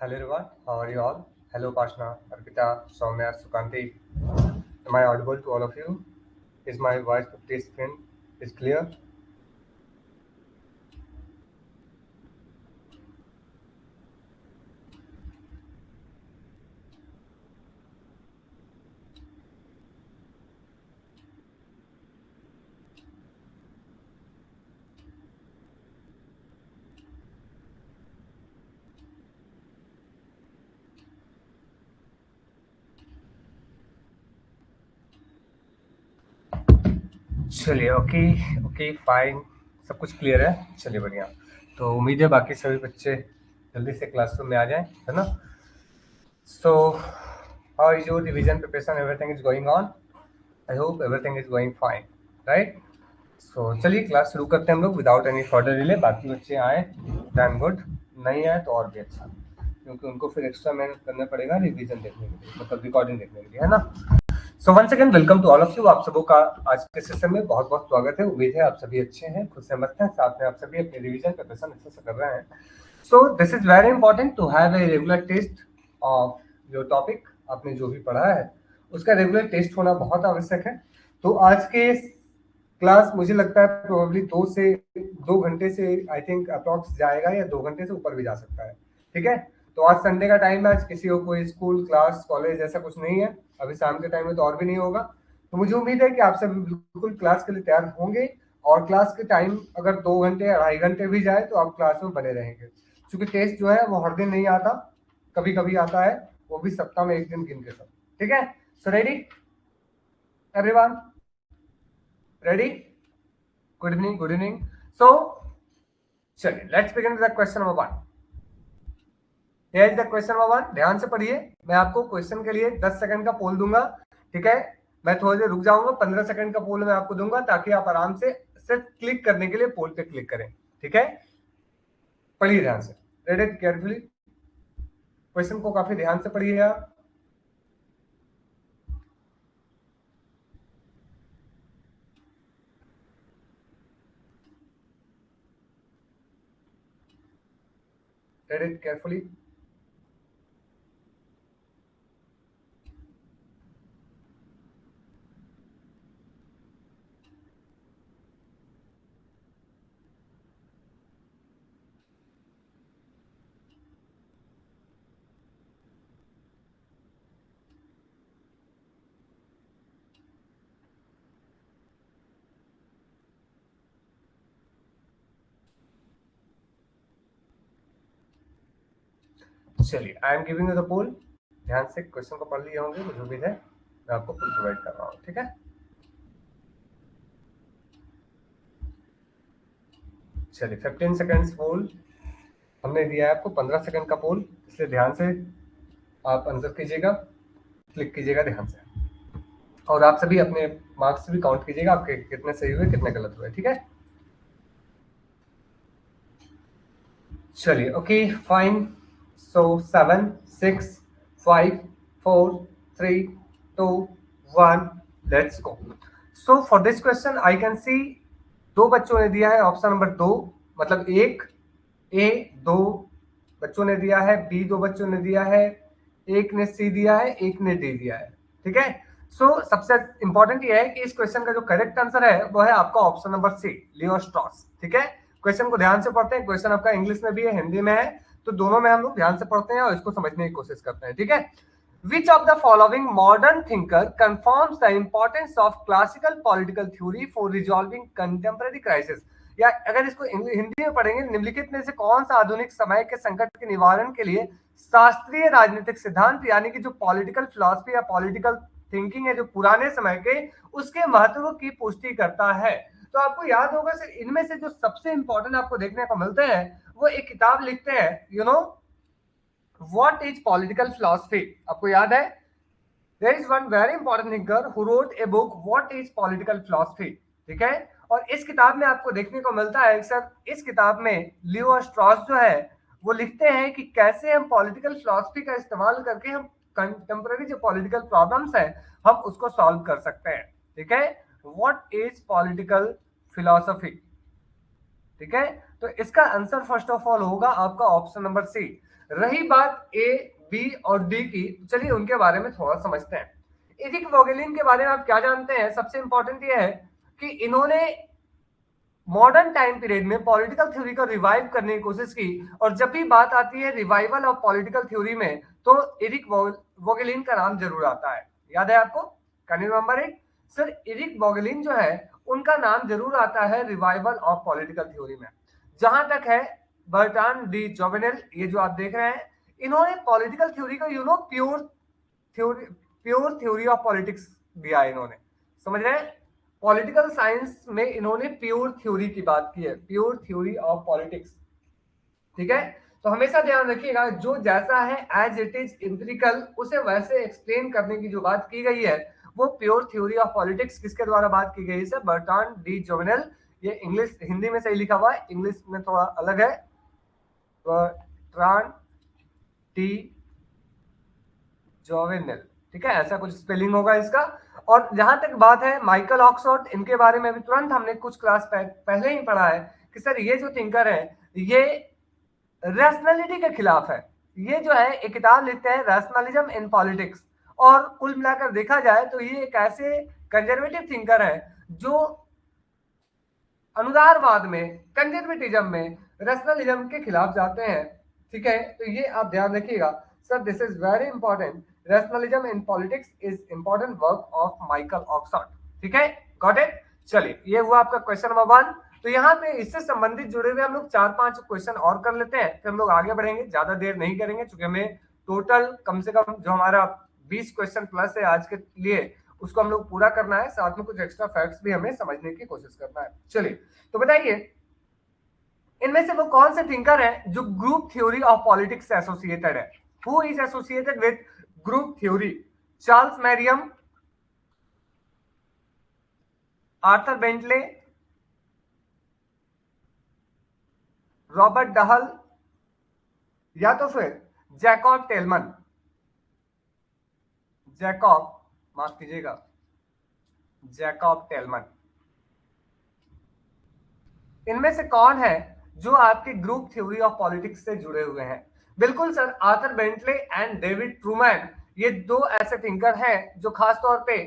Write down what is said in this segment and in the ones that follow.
Hello everyone, how are you all? Hello Pashna, Arpita, Soumya, Sukanti. Am I audible to all of you? Is my voice pretty screen is clear? चलिए okay okay fine, सब कुछ clear है। चलिए बढ़िया। तो उम्मीद है बाकी सभी बच्चे जल्दी से क्लासरूम में आ जाएं, है ना। So how is your revision preparation, everything is going on? I hope everything is going fine, right. So चलिए क्लास शुरू करते हैं हम लोग विदाउट एनी फर्दर डिले। बाकी बच्चे आए दैन गुड, नहीं आए तो और भी अच्छा, क्योंकि उनको फिर एक्स्ट्रा मेहनत करना पड़ेगा रिवीजन देखने के लिए, मतलब रिकॉर्डिंग देखने के लिए, है ना। So once again welcome to all of you. आप सबों का आज के सेशन में बहुत बहुत स्वागत है। उम्मीद है आप सभी अच्छे हैं, खुद से मस्त हैं, साथ में आप सभी अपने रिवीजन प्रिपरेशन अच्छे से कर रहे हैं। So this is very important to have a regular test of your topic. आपने जो भी पढ़ा है उसका रेगुलर टेस्ट होना बहुत आवश्यक है। तो आज के क्लास मुझे लगता है प्रोबेबली 2 घंटे से आई थिंक अप्रॉक्स जाएगा, या 2 घंटे से ऊपर भी जा सकता है। ठीक है। तो आज संडे का टाइम है, आज किसी को कोई स्कूल क्लास कॉलेज ऐसा कुछ नहीं है। अभी शाम के टाइम में तो और भी नहीं होगा। तो मुझे उम्मीद है कि आप सब बिल्कुल क्लास के लिए तैयार होंगे, और क्लास के टाइम अगर 2 घंटे 2.5 घंटे भी जाए तो आप क्लास में बने रहेंगे, क्योंकि टेस्ट जो है वो हर दिन नहीं आता, कभी कभी आता है, वो भी सप्ताह में एक दिन गिन के सब। ठीक है। So ready everyone, ready? Good evening, good evening. So चलिए let's begin with the question number 1। Here is the question number 1। ध्यान से पढ़िए। मैं आपको क्वेश्चन के लिए 10 सेकंड का पोल दूंगा। ठीक है। मैं थोड़ी देर रुक जाऊंगा, 15 सेकंड का पोल मैं आपको दूंगा, ताकि आप आराम से सिर्फ क्लिक करने के लिए पोल पे क्लिक करें। ठीक है। पढ़िए ध्यान से, रेड इट केयरफुली। क्वेश्चन को काफी ध्यान से पढ़िए आप। Read it carefully. चलिए I am giving you the poll. ध्यान से क्वेश्चन को पढ़ लिए होंगे, मुझे उम्मीद है। मैं आपको पोल प्रोवाइड कर रहा हूँ। ठीक है। चलिए 15 सेकंड्स पोल हमने दिया है आपको, 15 सेकंड का पोल, इसलिए ध्यान से आप आंसर कीजिएगा, क्लिक कीजिएगा ध्यान से, और आप सभी अपने मार्क्स भी काउंट कीजिएगा, आपके कितने सही हुए कितने गलत हुए। ठीक है। चलिए okay fine. So 7, 6, 5, 4, 3, 2, 1, let's go. So for this question I can सी दो बच्चों ने दिया है ऑप्शन नंबर 2, मतलब एक ए, दो बच्चों ने दिया है बी, दो बच्चों ने दिया है, एक ने सी दिया है, एक ने डी दिया है। ठीक है। सो सबसे इंपॉर्टेंट ये है कि इस क्वेश्चन का जो करेक्ट आंसर है वो है आपका option number C, Leo Strauss. ठीक है। क्वेश्चन को ध्यान से पढ़ते हैं। क्वेश्चन आपका इंग्लिश में भी है, हिंदी में है, तो दोनों में हम लोग ध्यान से पढ़ते हैं और इसको समझने की कोशिश करते हैं। ठीक है। Which of the following modern thinker confirms the importance of classical political theory for resolving contemporary crisis? या अगर इसको हिंदी में पढ़ेंगे, निम्नलिखित में से कौन सा आधुनिक समय के संकट के निवारण के लिए शास्त्रीय राजनीतिक सिद्धांत, यानी कि जो पॉलिटिकल फिलॉसफी या पॉलिटिकल थिंकिंग है जो पुराने समय के, उसके महत्व की पुष्टि करता है? तो आपको याद होगा सर, इनमें से जो सबसे इंपॉर्टेंट आपको देखने को मिलते हैं, वो एक किताब लिखते हैं, व्हाट इज पॉलिटिकल फिलॉसफी। आपको याद है? There is one very important thinker who wrote a book what is political philosophy. ठीक है। और इस किताब में आपको देखने को मिलता है सर, इस किताब में लियो स्ट्रॉस जो है वो लिखते हैं कि कैसे हम पॉलिटिकल फिलॉसफी का इस्तेमाल करके हम कंटेम्प्रेरी जो पॉलिटिकल प्रॉब्लम्स है हम उसको सॉल्व कर सकते हैं। ठीक है। What is political philosophy? ठीक है, तो इसका आंसर फर्स्ट ऑफ ऑल होगा आपका ऑप्शन नंबर सी। रही बात ए, बी और डी की, चलिए उनके बारे में थोड़ा समझते हैं। एरिक वोगेलिन के बारे में आप क्या जानते हैं? सबसे इंपॉर्टेंट ये है कि इन्होंने मॉडर्न टाइम पीरियड में पॉलिटिकल थ्योरी को रिवाइव करने की कोशिश की, और जब भी बात आती है रिवाइवल ऑफ पॉलिटिकल थ्योरी में, तो एरिक वोगेलिन का नाम जरूर आता है। याद है आपको? Can you remember it? Sir, Eric Voegelin जो है उनका नाम जरूर आता है रिवाइवल ऑफ पॉलिटिकल थ्योरी में। जहां तक है बर्ट्रांड डी जोवेनेल, ये जो आप देख रहे हैं, इन्होंने पॉलिटिकल थ्योरी को प्योर थ्योरी ऑफ पॉलिटिक्स दिया है इन्होंने, समझ रहे हैं? पॉलिटिकल साइंस में इन्होंने प्योर थ्योरी की बात की है, प्योर थ्योरी ऑफ पॉलिटिक्स। ठीक है, तो हमेशा ध्यान रखिएगा, जो जैसा है एज इट इज एम्पिरिकल, उसे वैसे एक्सप्लेन करने की जो बात की गई है, वो प्योर थ्योरी ऑफ पॉलिटिक्स किसके द्वारा बात की गई है? Bertrand D Jovenel. ये इंग्लिश, हिंदी में सही लिखा हुआ है, इंग्लिश में थोड़ा अलग है, बर्ट्रांड डी जोवेनेल। ठीक है, ऐसा कुछ स्पेलिंग होगा इसका। और जहां तक बात है माइकल ऑक्सफोर्ड, इनके बारे में भी तुरंत हमने कुछ क्लास पहले ही पढ़ा है कि सर ये जो थिंकर है, ये रैशनैलिटी के खिलाफ है। ये जो है एक किताब लिखते हैं रैशनलिज्म इन पॉलिटिक्स, और कुल मिलाकर देखा जाए तो ये एक ऐसे कंजर्वेटिव थिंकर है जो अनुदारवाद में, कंजर्वेटिज्म में, रैशनलिज्म के खिलाफ जाते हैं। ठीक है, तो ये आप ध्यान रखिएगा। Sir, this is very important, rationalism in politics is important work of Michael Oxford. ठीक है, गॉट इट? चलिए, ये हुआ आपका क्वेश्चन नंबर 1। तो यहाँ पे इससे संबंधित जुड़े हुए हम लोग 4-5 क्वेश्चन और कर लेते हैं, फिर हम लोग आगे बढ़ेंगे। ज्यादा देर नहीं करेंगे, क्योंकि हमें टोटल कम से कम जो हमारा 20 क्वेश्चन प्लस है आज के लिए, उसको हम लोग पूरा करना है। साथ में कुछ एक्स्ट्रा फैक्ट्स भी हमें समझने की कोशिश करना है। चलिए, तो बताइए, इनमें से वो कौन से थिंकर हैं जो ग्रुप थ्योरी ऑफ पॉलिटिक्स से एसोसिएटेड है? Who is associated with group theory? Charles Merriam, Arthur Bentley, Robert Dahl, या तो फिर जैकब टेलमन। जैकब, माफ कीजिएगा, जैकब टेलमन। इनमें से कौन है जो आपके ग्रुप थ्योरी ऑफ पॉलिटिक्स से जुड़े हुए हैं? बिल्कुल sir, Arthur Bentley and David Truman. ये दो ऐसे थिंकर हैं जो खास तौर पे,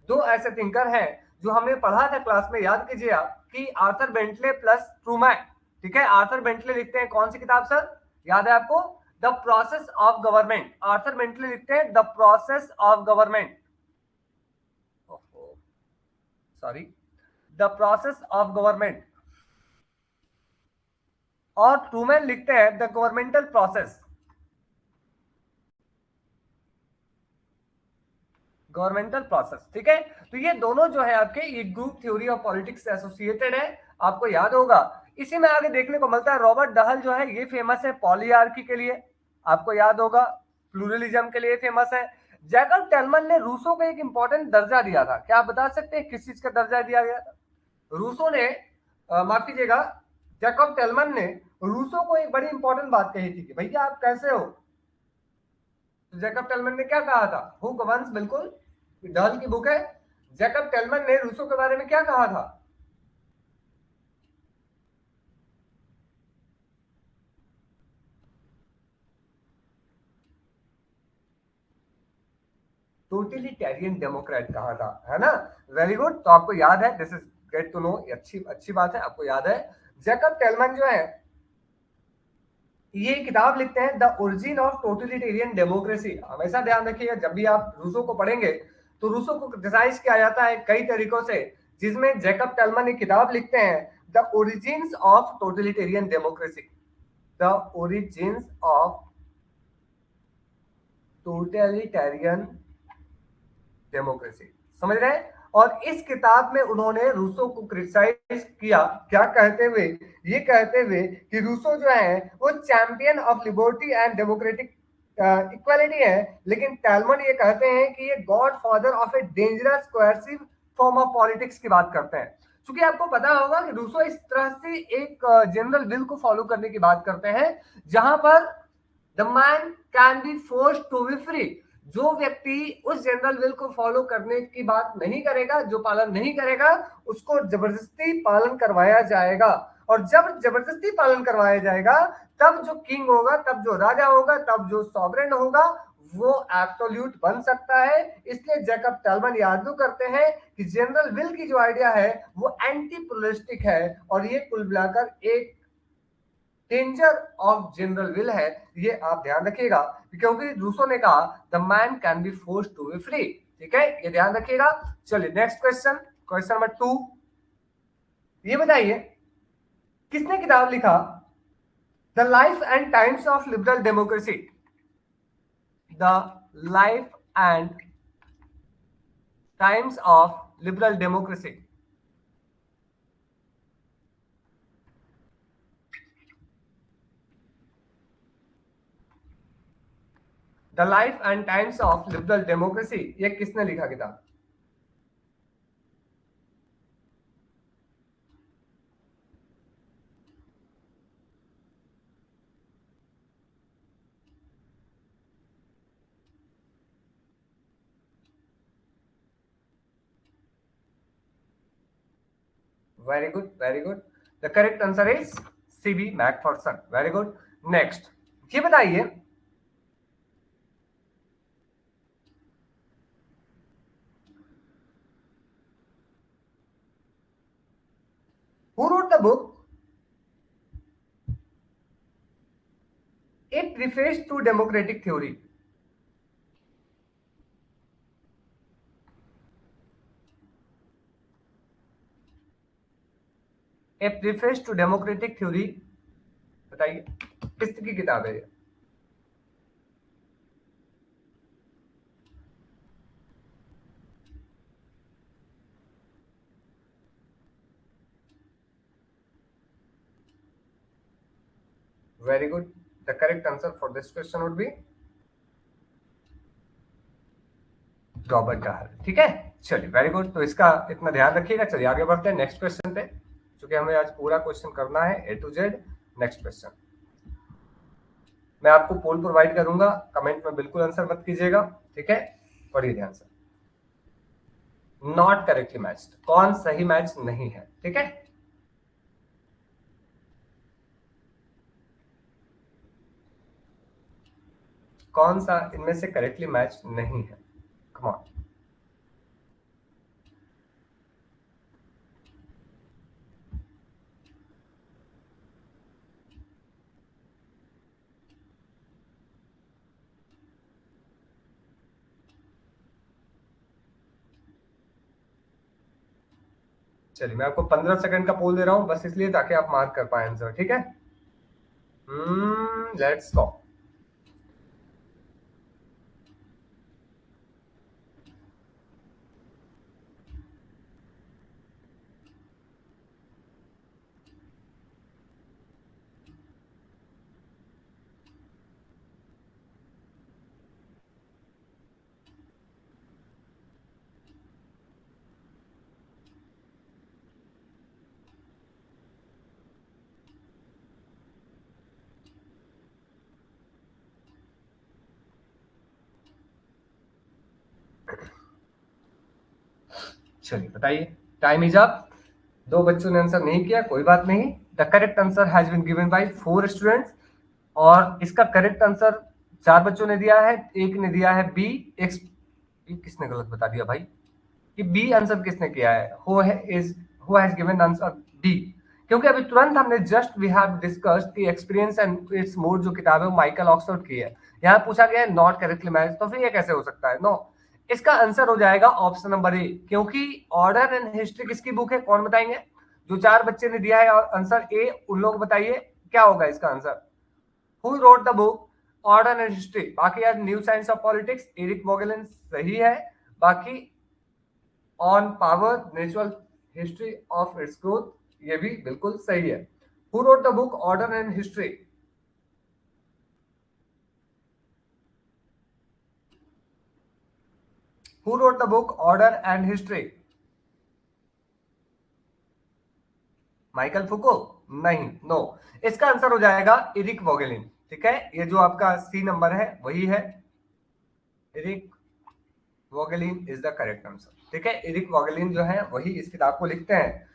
दो ऐसे थिंकर हैं जो हमने पढ़ा था क्लास में, याद कीजिए आप, कि आर्थर बेंटले प्लस ट्रूमैन। ठीक है, आर्थर बेंटले लिखते हैं कौन सी किताब सर? याद है आपको? The process of government. Arthur Bentley लिखते हैं the process of government, sorry, the process of government. और ट्रूमैन लिखते हैं the governmental process, governmental process. ठीक है, तो ये दोनों जो है आपके, ये ग्रुप थ्योरी ऑफ पॉलिटिक्स से एसोसिएटेड है, आपको याद होगा। इसी में आगे देखने को मिलता है रॉबर्ट डहल जो है, ये फेमस है पॉलीआर्की के लिए, आपको याद होगा, प्लूरलिज्म के लिए फेमस है। जैकब टेलमन ने रूसो को एक इंपॉर्टेंट दर्जा दिया था, क्या आप बता सकते हैं किस चीज का दर्जा दिया गया था? रूसो ने, माफ कीजिएगा, जैकब टेलमन ने रूसो को एक बड़ी इंपॉर्टेंट बात कही थी कि भैया आप कैसे हो। तो जैकब टेलमन ने क्या कहा था? हु गवर्न्स, बिल्कुल डहल की बुक है। जैकब टेलमन ने रूसो के बारे में क्या कहा था? टोटलिटेरियन डेमोक्रेट कहा था, है ना? वेरी गुड, तो आपको याद है, this is great to know, अच्छी अच्छी बात है, आपको याद है। जैकब टेलमन जो है, ये किताब लिखते हैं the origin of totalitarian democracy. हमेशा ध्यान रखिएगा, जब भी आप रूसो को पढ़ेंगे तो रूसो को क्रिटिसाइज किया जाता है कई तरीकों से, जिसमें जैकब टेलमन एक किताब लिखते हैं the origins of totalitarian democracy, the origins of totalitarian democracy, समझ रहे हैं? और इस किताब में उन्होंने रूसो को क्रिटिसाइज किया, क्या कहते हुए? ये कहते हुए कि रूसो जो है वो champion of liberty and democratic equality है, लेकिन टेलमन ये कहते हैं कि ये God father of a dangerous coercive form of politics की बात करते हैं। क्योंकि आपको पता होगा कि रूसो इस तरह से एक जनरल विल को फॉलो करने की बात करते हैं, जहां पर the man can be forced to be free. जो व्यक्ति उस जनरल विल को फॉलो करने की बात नहीं करेगा, जो पालन नहीं करेगा, उसको जबरदस्ती पालन करवाया जाएगा। और जब जबरदस्ती पालन करवाया जाएगा तब जो किंग होगा, तब जो राजा होगा, तब जो सॉवरेन होगा वो एब्सोल्यूट बन सकता है। इसलिए जैकब टैलमन ये आर्ग्यू करते हैं कि जनरल विल की जो आइडिया है वो एंटी प्लुरलिस्टिक है और ये कुल मिलाकर एक डेंजर ऑफ जनरल विल है। ये आप ध्यान रखिएगा, क्योंकि रूसो ने कहा the man can be forced to be free. ठीक है, ये ध्यान रखिएगा। चलिए नेक्स्ट क्वेश्चन, क्वेश्चन नंबर 2। ये बताइए किसने किताब लिखा the life and times of liberal democracy? The life and times of liberal democracy. The life and times of liberal democracy, ये किसने लिखा किताब? Very good, very good. The correct answer is CB Macpherson. Very good. Next, ये बताइए who wrote the book it refers to democratic theory? A preface to democratic theory, बताइए किसकी किताब है ये? Very good. The correct answer for this question would be Robert Dahl. ठीक है, चलिए वेरी गुड। तो इसका इतना ध्यान रखिएगा। चलिए आगे बढ़ते हैं नेक्स्ट क्वेश्चन पे, क्योंकि हमें आज पूरा क्वेश्चन करना है ए टू जेड। नेक्स्ट क्वेश्चन, मैं आपको पोल प्रोवाइड करूंगा, कमेंट में बिल्कुल आंसर मत कीजिएगा। ठीक है, पढ़िए ध्यान से। नॉट करेक्टली मैच्ड, कौन सही मैच नहीं है? ठीक है, कौन सा इनमें से करेक्टली मैच नहीं है? Come on. चलिए मैं आपको 15 सेकंड का पोल दे रहा हूं, बस इसलिए ताकि आप मार्क कर पाए आंसर। ठीक है, लेट्स गो। चलिए बताइए, टाइम इज अप। दो बच्चों ने आंसर नहीं किया, कोई बात नहीं। The correct answer has been given by 4 students, और इसका करेक्ट आंसर 4 बच्चों ने दिया है, एक ने दिया है बी। एक किसने गलत बता दिया भाई? कि बी आंसर किसने किया है? Who has given answer D. क्योंकि अभी तुरंत हमने just we have discussed the experience and its mode, जो किताब है वो माइकल ऑक्सफोर्ड की है। यहाँ पूछा गया है नॉट करेक्टली मैच, तो फिर ये कैसे हो सकता है? नो, इसका आंसर हो जाएगा ऑप्शन नंबर ए, क्योंकि ऑर्डर एंड हिस्ट्री किसकी बुक है? कौन बताएंगे? जो 4 बच्चे ने दिया है आंसर ए, उन लोग बताइए क्या होगा इसका answer. Who wrote the book order and history? बाकी यार new science of politics, Eric Voegelin सही है। बाकी on power natural history of its growth, ये भी बिल्कुल सही है। Who wrote the book order and history? Who wrote the book order and history? Michael Foucault? नहीं, नो। इसका आंसर हो जाएगा एरिक वोगेलिन। ठीक है, ये जो आपका सी नंबर है वही है, Eric Voegelin is the correct answer. ठीक है, एरिक वोगेलिन जो है वही इस किताब को लिखते हैं।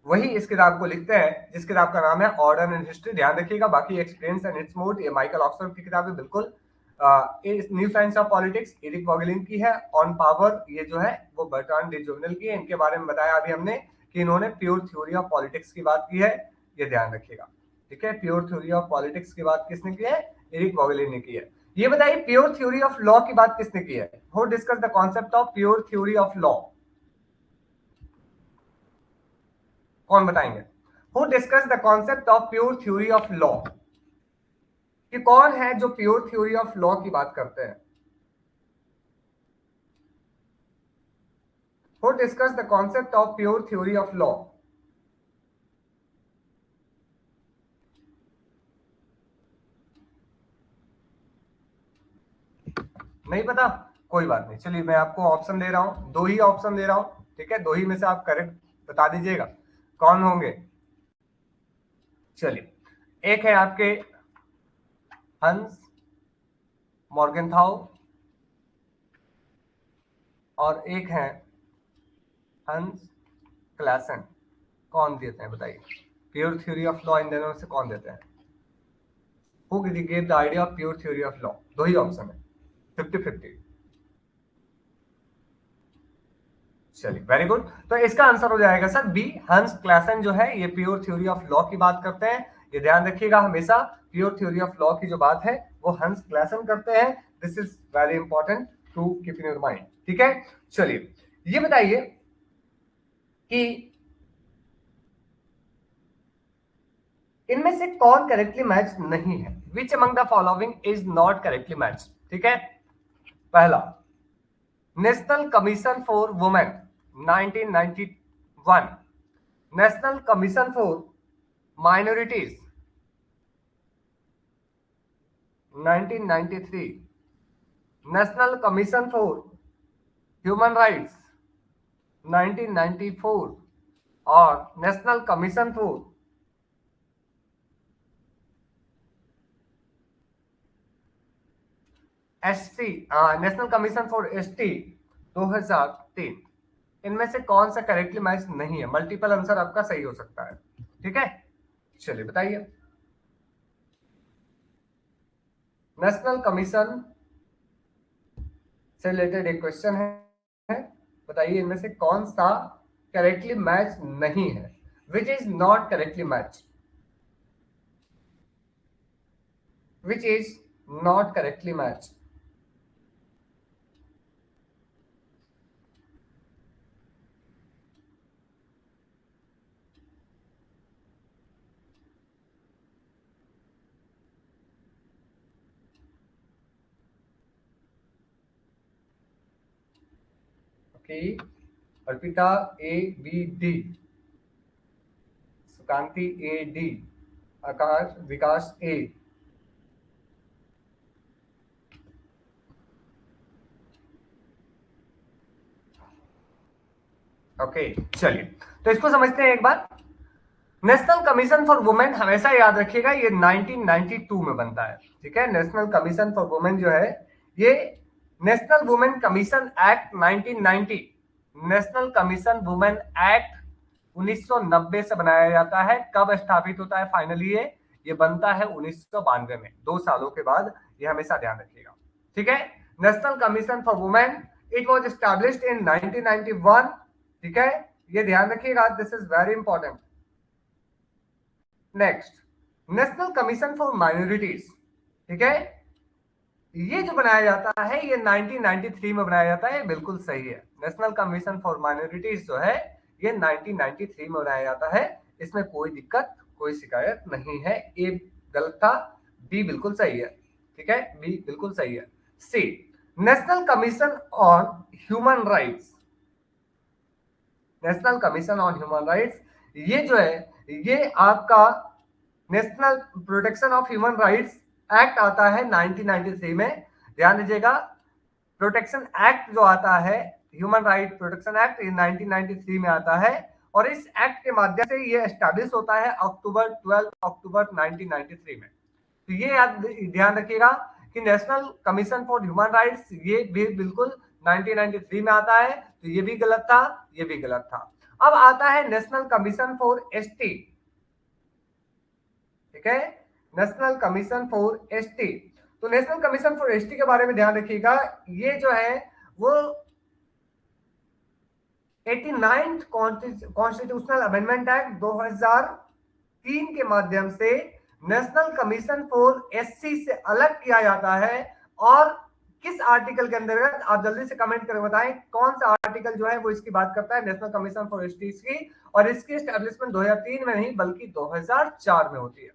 वही इस किताब को लिखते हैं जिस किताब का नाम है ऑर्डर एंड हिस्ट्री। ध्यान रखिएगा, बाकी एक्सपीरियंस एंड इट्स मोड ये माइकल ऑक्सफोर्ड की किताब है बिल्कुल। New science of politics Eric Voegelin की है। ऑन पावर ये जो है वो बर्ट्रांड डी जोवेनेल की है। इनके बारे में बताया अभी हमने कि इन्होंने प्योर थ्योरी ऑफ पॉलिटिक्स की बात की है, ये ध्यान रखिएगा। ठीक है, प्योर थ्योरी ऑफ पॉलिटिक्स की बात किसने की है? एरिक वॉगेलिन ने की है। ये बताइए प्योर थ्योरी ऑफ लॉ की बात किसने की है? Who discuss the concept of pure theory of law? कौन बताएंगे? Who discuss the concept of pure theory of law? कि कौन है जो प्योर थ्योरी ऑफ लॉ की बात करते हैं? Who discuss the concept of pure theory of law? नहीं पता? कोई बात नहीं, चलिए मैं आपको ऑप्शन दे रहा हूं, दो ही ऑप्शन दे रहा हूं, ठीक है? दो ही में से आप करेक्ट बता दीजिएगा कौन होंगे। चलिए, एक है आपके हंस मॉर्गेनथाउ और एक है हंस क्लासन। कौन देते हैं बताइए प्योर थ्योरी ऑफ लॉ? इन दोनों में से कौन देते हैं? Who give the idea of pure theory of law? दो ही ऑप्शन है, 50-50। चलिए वेरी गुड, तो इसका आंसर हो जाएगा सर बी, हंस क्लासन जो है ये प्योर थ्योरी ऑफ लॉ की बात करते हैं। ये ध्यान रखिएगा, हमेशा प्योर थ्योरी ऑफ लॉ की जो बात है वो हंस क्लासन करते हैं। This is very important to keep in your mind, ठीक है? चलिए ये बताइए कि इनमें से कौन करेक्टली मैच नहीं है? Which among the following is not correctly match? ठीक है, पहला national Commission for women 1991, national Commission for minorities 1993, national Commission for human rights 1994 और national Commission for SC, national Commission for ST 2003। इनमें से कौन सा करेक्टली मैच नहीं है? मल्टीपल आंसर आपका सही हो सकता है, ठीक है? चलिए बताइए, नेशनल कमीशन से रिलेटेड एक क्वेश्चन है, बताइए इनमें से कौन सा करेक्टली मैच नहीं है? Which is not correctly match? Which is not correctly match? Okay, Arpita A B D, Sukanti A D, Akash Vikas A. Okay चलिए, तो इसको समझते हैं एक बार। नेशनल कमीशन फॉर वुमेन हमेशा याद रखिएगा ये 1992 में बनता है, ठीक है? नेशनल कमीशन फॉर वुमेन जो है ये national women commission act 1990, national commission women act 1990 से बनाया जाता है। कब स्थापित होता है फाइनली? ये बनता है 1992 में, 2 सालों के बाद। ये हमेशा ध्यान रखिएगा, ठीक है? National Commission for women it was established in 1991, ठीक है? ये ध्यान रखिएगा, this is very important. Next, national Commission for minorities, ठीक है? ये जो बनाया जाता है ये 1993 में बनाया जाता है, बिल्कुल सही है। नेशनल कमीशन फॉर माइनॉरिटीज जो है ये 1993 में बनाया जाता है, इसमें कोई दिक्कत कोई शिकायत नहीं है। ए गलत था, बी बिल्कुल सही है, ठीक है? बी बिल्कुल सही है। C, national commission on human rights, national commission on human rights ये जो है ये आपका national protection of human rights act आता है 1993 में। ध्यान दीजिएगा, प्रोटेक्शन एक्ट जो आता है, ह्यूमन राइट प्रोटेक्शन एक्ट, ये 1993 में आता है और इस एक्ट के माध्यम से ये एस्टैब्लिश होता है अक्टूबर 12 अक्टूबर 1993 में। तो ये याद ध्यान रखिएगा कि national Commission for human rights ये भी बिल्कुल 1993 में आता है, तो ये भी गलत था, ये भी गलत था। अब आता है नेशनल कमीशन फॉर एसटी, ठीक है, नेशनल कमीशन फॉर एसटी। तो नेशनल कमीशन फॉर एसटी के बारे में ध्यान रखिएगा, ये जो है वो 89th कॉन्स्टिट्यूशनल अमेंडमेंट एक्ट 2003 के माध्यम से नेशनल कमीशन फॉर एससी से अलग किया जाता है। और किस आर्टिकल के अंतर्गत, आप जल्दी से कमेंट करके बताएं कौन सा आर्टिकल जो है वो इसकी बात करता है, नेशनल कमीशन फॉर एसटी की। और इसकी एस्टेब्लिशमेंट 2003 में नहीं बल्कि 2004 में होती है,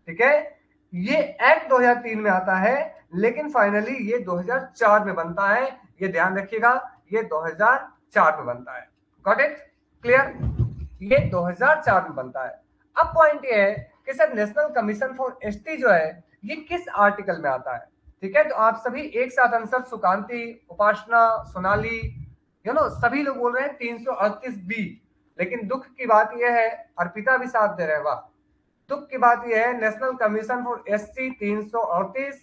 ठीक है। ये एक्ट 2003 में आता है लेकिन फाइनली ये 2004 में बनता है, ये ध्यान रखिएगा, ये 2004 में बनता है। गॉट इट, क्लियर, ये 2004 में बनता है। अब पॉइंट ये है कि sir national Commission for ST जो है ये किस आर्टिकल में आता है, ठीक है। तो आप सभी एक साथ आंसर, सुकांति, उपासना, सोनाली, सभी लोग बोल रहे हैं 338 बी। लेकिन दुख की बात यह है, अर्पिता भी साथ दे रहे हैं, वाह। दुख की बात यह है national Commission for SC 338,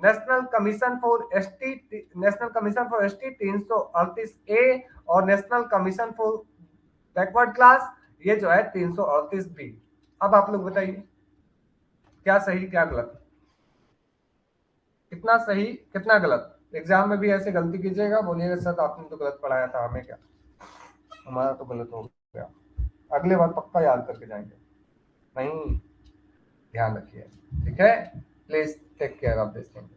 national Commission for ST, national Commission for ST 338 ए, और national Commission for backward class ये जो है 338 बी। अब आप लोग बताइए क्या सही क्या गलत, कितना सही कितना गलत। एग्जाम में भी ऐसे गलती कीजिएगा, बोलिएगा सर आपने तो गलत पढ़ाया था, हमें क्या, हमारा तो गलत हो गया, अगले बार पक्का याद करके जाएंगे। नहीं, ध्यान रखिए, ठीक है। Please take care of this thing,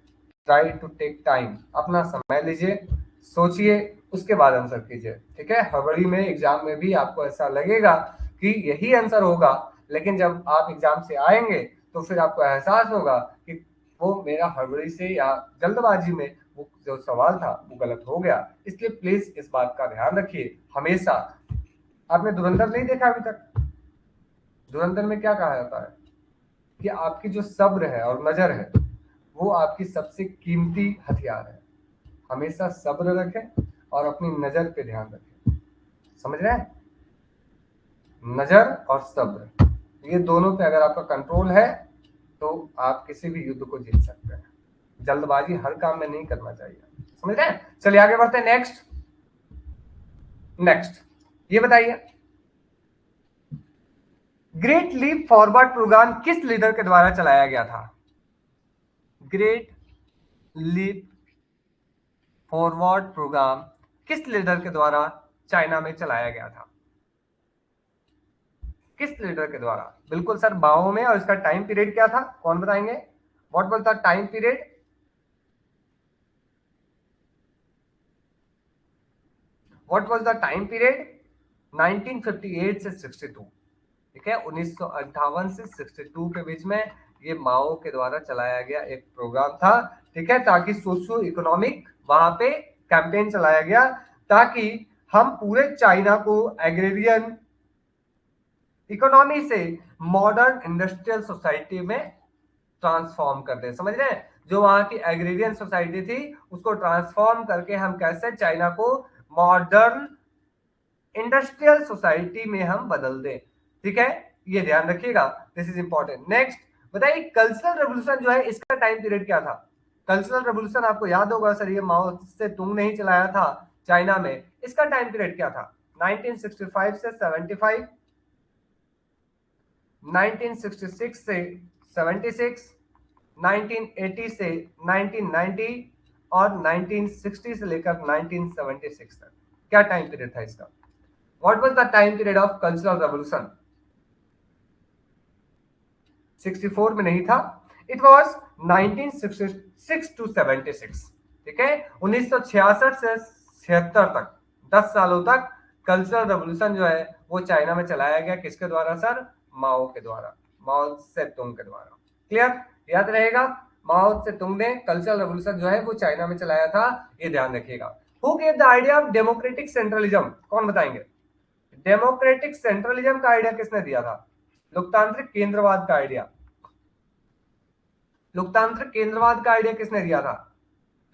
try to take time, अपना समय लीजिए, सोचिए, उसके बाद आंसर कीजिए, ठीक है। हड़बड़ी में एग्जाम में भी आपको ऐसा लगेगा कि यही आंसर होगा, लेकिन जब आप एग्जाम से आएंगे तो फिर आपको एहसास होगा कि वो मेरा हड़बड़ी से या जल्दबाजी में वो जो सवाल था वो गलत हो गया। इसलिए प्लीज इस बात का ध्यान रखिए हमेशा। आपने धुरंधर नहीं देखा अभी तक? धुरंधर में क्या कहा जाता है कि आपकी जो सब्र है और नजर है वो आपकी सबसे कीमती हथियार है। हमेशा सब्र रखें और अपनी नजर पे ध्यान रखें, समझ रहे हैं? नजर और सब्र, ये दोनों पे अगर आपका कंट्रोल है तो आप किसी भी युद्ध को जीत सकते हैं। जल्दबाजी हर काम में नहीं करना चाहिए, समझ रहे हैं? चलिए आगे बढ़ते हैं। नेक्स्ट नेक्स्ट ये बताइए, ग्रेट लीप फॉरवर्ड प्रोग्राम किस लीडर के द्वारा चलाया गया था? ग्रेट लीप फॉरवर्ड प्रोग्राम किस लीडर के द्वारा चाइना में चलाया गया था? किस लीडर के द्वारा? बिल्कुल सर, माओ में। और इसका टाइम पीरियड क्या था, कौन बताएंगे? What was the time period? What was the time period? 1958 से 62, ठीक है, 1958 से 62 के बीच में ये माओ के द्वारा चलाया गया एक प्रोग्राम था, ठीक है, ताकि सोशियो इकोनॉमिक वहां पे कैंपेन चलाया गया ताकि हम पूरे चाइना को एग्रेरियन इकोनॉमी से मॉडर्न इंडस्ट्रियल सोसाइटी में ट्रांसफॉर्म कर दे, समझ रहे हैं? जो वहां की एग्रेरियन सोसाइटी थी उसको ट्रांसफॉर्म करके हम कैसे चाइना को मॉडर्न इंडस्ट्रियल सोसाइटी में हम बदल दें, ठीक है। ये ध्यान रखिएगा, दिस इज इंपॉर्टेंट। नेक्स्ट बताइए, कल्चरल रेवोल्यूशन जो है इसका टाइम पीरियड क्या था? कल्चरल रेवोल्यूशन आपको याद होगा सर, ये माओ से तुंग ने ही चलाया था चाइना में। इसका टाइम पीरियड क्या था? 1965 से 75, 1966 से 76, 1980 से 1990 और 1960 से लेकर 1976 तक क्या टाइम पीरियड था इसका? What was the time period of cultural revolution? 64 में नहीं था, it was 1966 to 76, ठीक है, 1966 से 76 तक 10 सालों तक कल्चरल रेवोल्यूशन जो है वो चाइना में चलाया गया। किसके द्वारा सर? माओ के द्वारा, माओ से तुंग के द्वारा। क्लियर, याद रहेगा, माओ से तुंग ने कल्चरल रेवोल्यूशन जो है वो चाइना में चलाया था, ये ध्यान रखिएगा। Who gave the idea of democratic centralism, कौन बताएंगे? डेमोक्रेटिक सेंट्रलिज्म का आइडिया किसने दिया था? लोकतांत्रिक केंद्रवाद का आइडिया, लोकतांत्रिक केंद्रवाद का आइडिया किसने दिया था?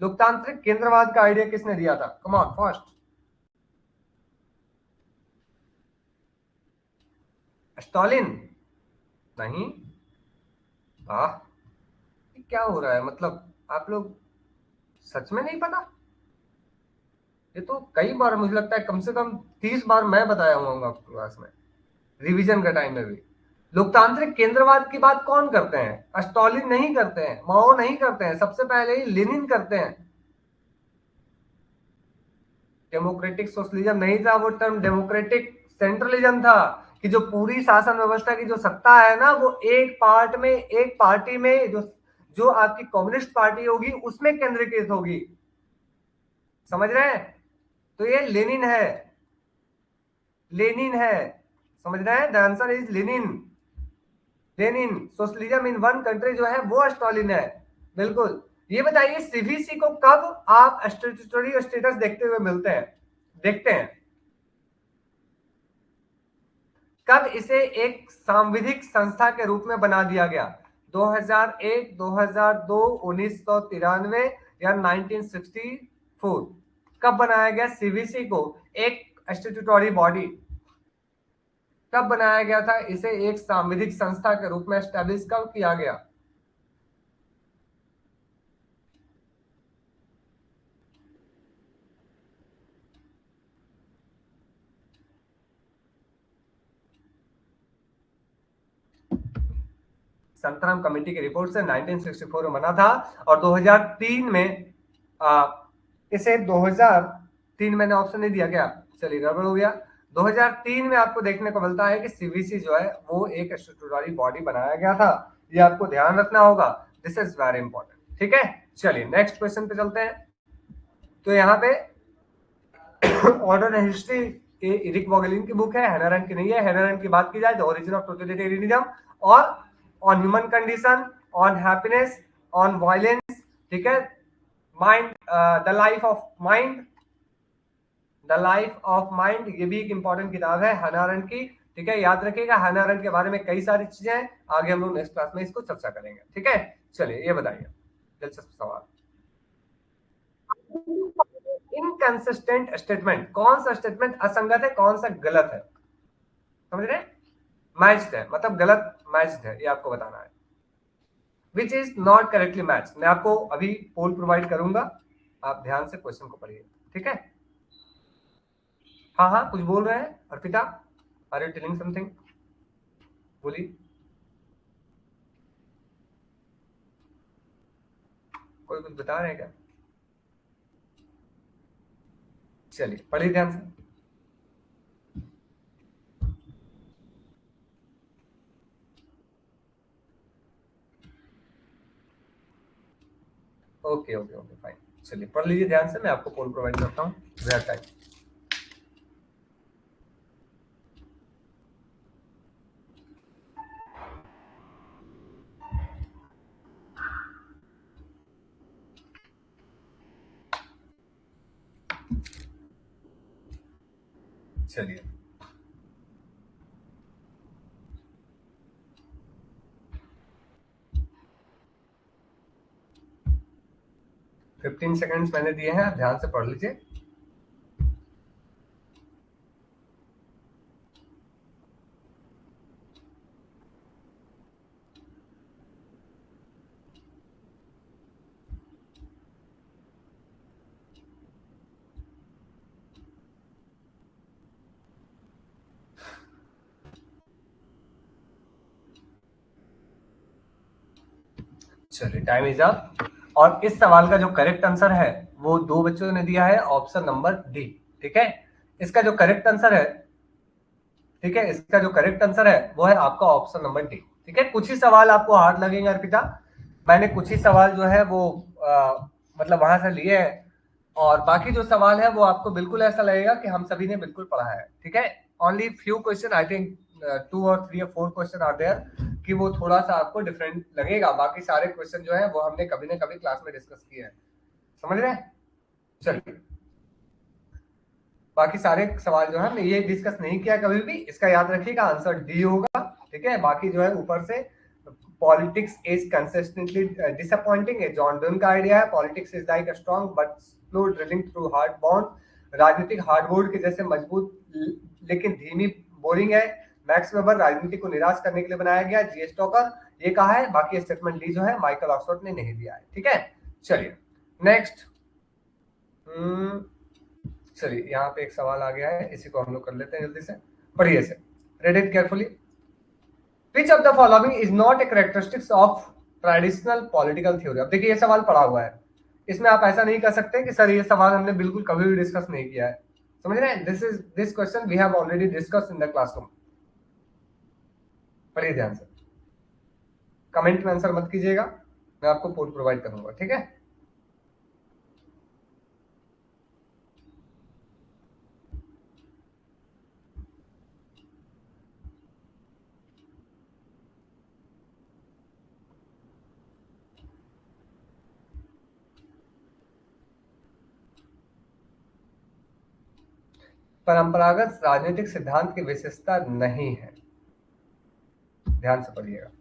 लोकतांत्रिक केंद्रवाद का आइडिया किसने दिया था? Come on first. स्टालिन? नहीं। वाह, क्या हो रहा है, मतलब आप लोग सच में नहीं पता? ये तो कई बार मुझे लगता है कम से कम 30 बार मैं बताया हूँ आपको क्लास में, रिवीजन के टाइम में भी। लोकतांत्रिक केंद्रवाद की बात कौन करते हैं? स्टॉलिन नहीं करते हैं, माओ नहीं करते हैं, सबसे पहले ही लेनिन करते हैं। डेमोक्रेटिक सोशलिज्म नहीं था वो टर्म, डेमोक्रेटिक सेंट्रलिज्म था, कि जो पूरी शासन व्यवस्था की जो सत्ता है ना वो एक पार्ट में, एक पार्टी में, जो जो आपकी कम्युनिस्ट पार्टी होगी उसमें केंद्रीकृत होगी। समझ रहे हैं? तो ये लेनिन है, लेनिन है, समझ रहे हैं? The answer is Lenin. Lenin socialism in one country जो है वो स्टॉलिन है, बिल्कुल। ये बताइए सीवीसी को कब आप स्टैट्यूटरी स्टेटस देखते हुए मिलते हैं, देखते हैं? कब इसे एक सांविधिक संस्था के रूप में बना दिया गया? 2001, 2002, 1993 या 1964? कब बनाया गया सीवीसी को एक स्टैट्यूटरी बॉडी? कब बनाया गया था इसे एक सांविधिक संस्था के रूप में एस्टेब्लिश कब किया गया? संतराम कमेटी की रिपोर्ट से 1964 में बना था, और 2003 में इसे 2003 मैंने ऑप्शन नहीं दिया क्या? चलिए गड़बड़ हो गया। 2003 में आपको देखने को मिलता है कि सीवीसी जो है वो एक स्टैट्यूटरी बॉडी बनाया गया था। ये आपको ध्यान रखना होगा, दिस इज वेरी इंपॉर्टेंट। ठीक है, चलिए नेक्स्ट क्वेश्चन पे चलते हैं। तो यहाँ पे ऑर्डर एंड हिस्ट्री इरिक वॉगेलिन की बुक है, हैना अरेंट की नहीं है। हैना अरेंट की बात की जाए, द ओरिजिन ऑफ टोटलिटेरियनिज्म, और on human condition, on happiness, on violence, ठीक है, mind, the life of mind, the life of mind, ये भी एक इंपॉर्टेंट किताब है हैना अरेंट की। ठीक है, याद रखिएगा हैना अरेंट के बारे में कई सारी चीजें हैं, आगे हम लोग नेक्स्ट क्लास में इसको चर्चा करेंगे। ठीक है, चलिए ये बताइए दिलचस्प सवाल। इनकंसिस्टेंट स्टेटमेंट, कौन सा स्टेटमेंट असंगत है, कौन सा गलत है? समझ रहे हैं? मैच्ड है मतलब गलत, मैच्ड है, ये आपको बताना है। Which is not correctly match. मैं आपको अभी पोल प्रोवाइड करूंगा, आप ध्यान से क्वेश्चन को पढ़िए। ठीक है, हाँ हाँ कुछ बोल रहे हैं Arpita, are you telling something? बोलिए, कोई कुछ बता रहे हैं क्या? चलिए पढ़िए ध्यान से। ओके ओके ओके फाइन, चलिए पढ़ लीजिए ध्यान से, मैं आपको पोल प्रोवाइड करता हूँ। Where time. चलिए 15 सेकंड्स मैंने दिए हैं, आप ध्यान से पढ़ लीजिए। चलिए टाइम इज अप, और इस सवाल का जो करेक्ट आंसर है वो दो बच्चों ने दिया है, ऑप्शन नंबर डी। ठीक है, इसका जो करेक्ट आंसर है, ठीक है, इसका जो करेक्ट आंसर है वो है आपका ऑप्शन नंबर डी। ठीक है, कुछ ही सवाल आपको हार्ड लगेंगे अर्पिता, मैंने कुछ ही सवाल जो है वो मतलब वहां से लिए हैं, और बाकी जो सवाल है वो आपको बिल्कुल ऐसा लगेगा कि हम सभी ने बिल्कुल पढ़ा है। ठीक है, only few question, I think 2 और 3 और 4 क्वेश्चन आर देयर कि वो थोड़ा सा आपको डिफरेंट लगेगा, बाकी सारे क्वेश्चन जो है वो हमने कभी ना कभी क्लास में डिस्कस किए हैं। समझ रहे हैं? चलिए, बाकी सारे सवाल जो है हमने ये डिस्कस नहीं किया कभी भी, इसका याद रखिएगा, आंसर डी होगा। ठीक है, बाकी जो है ऊपर से पॉलिटिक्स इज कंसिस्टेंटली डिसअपॉइंटिंग, ये जॉन डन का आइडिया है। Politics is like a strong but slow drilling through hard bond, राजनीतिक हार्डबोर्ड के जैसे मजबूत लेकिन धीमी बोरिंग है। मैक्स वेबर राजनीति को निराश करने के लिए बनाया गया, जी स्टॉकर ये कहा है, बाकी स्टेटमेंट डी जो है माइकल ऑक्सफोर्ड ने नहीं दिया है। ठीक है, चलिए नेक्स्ट। चलिए यहाँ पे एक सवाल आ गया है, इसी को हम लोग कर लेते हैं जल्दी से। पढ़िए से, read it carefully. Which of the following is not a characteristics of traditional political theory? अब देखिए ये सवाल पढ़ा हुआ है, इसमें आप ऐसा नहीं कर सकते कि सर ये सवाल हमने बिल्कुल कभी भी डिस्कस नहीं किया है। समझ रहे हैं? This question we have already discuss in the classroom. पढ़िए ध्यान से, कमेंट में आंसर मत कीजिएगा, मैं आपको पोर्ट प्रोवाइड करूंगा, ठीक है? परंपरागत राजनीतिक सिद्धांत की विशेषता नहीं है। ध्यान से पढ़िएगा।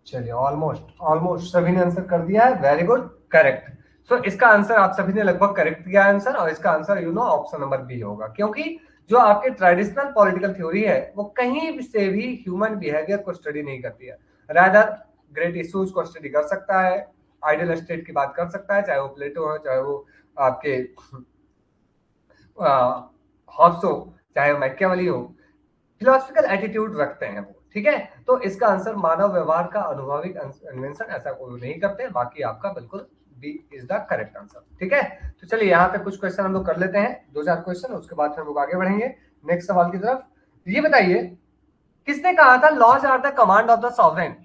चलिए ऑलमोस्ट ऑलमोस्ट सभी ने आंसर कर दिया है, वेरी गुड, करेक्ट। सो इसका आंसर आप सभी ने लगभग करेक्ट किया आंसर, और इसका आंसर ऑप्शन नंबर बी होगा, क्योंकि जो आपके ट्रेडिशनल पॉलिटिकल थ्योरी है वो कहीं से भी ह्यूमन बिहेवियर को स्टडी नहीं करती है, रादर ग्रेट इश्यूज को स्टडी कर सकता है, आइडियल स्टेट की बात कर सकता है, चाहे वो प्लेटो हो, चाहे वो आपके हॉब्स हो, चाहे वो मैकियावेली हो, फिलोसफिकल एटीट्यूड रखते हैं वो, ठीक है? तो इसका आंसर मानव व्यवहार का अनुभविक अन्वेषण, ऐसा कोई नहीं करते, बाकी आपका बिल्कुल B is the correct answer, ठीक है? तो चलिए यहाँ पे कुछ क्वेश्चन हम लोग कर लेते हैं, 2-4 क्वेश्चन, उसके बाद फिर हम लोग आगे बढ़ेंगे नेक्स्ट सवाल की तरफ। ये बताइए, किसने कहा था laws are the command of the sovereign?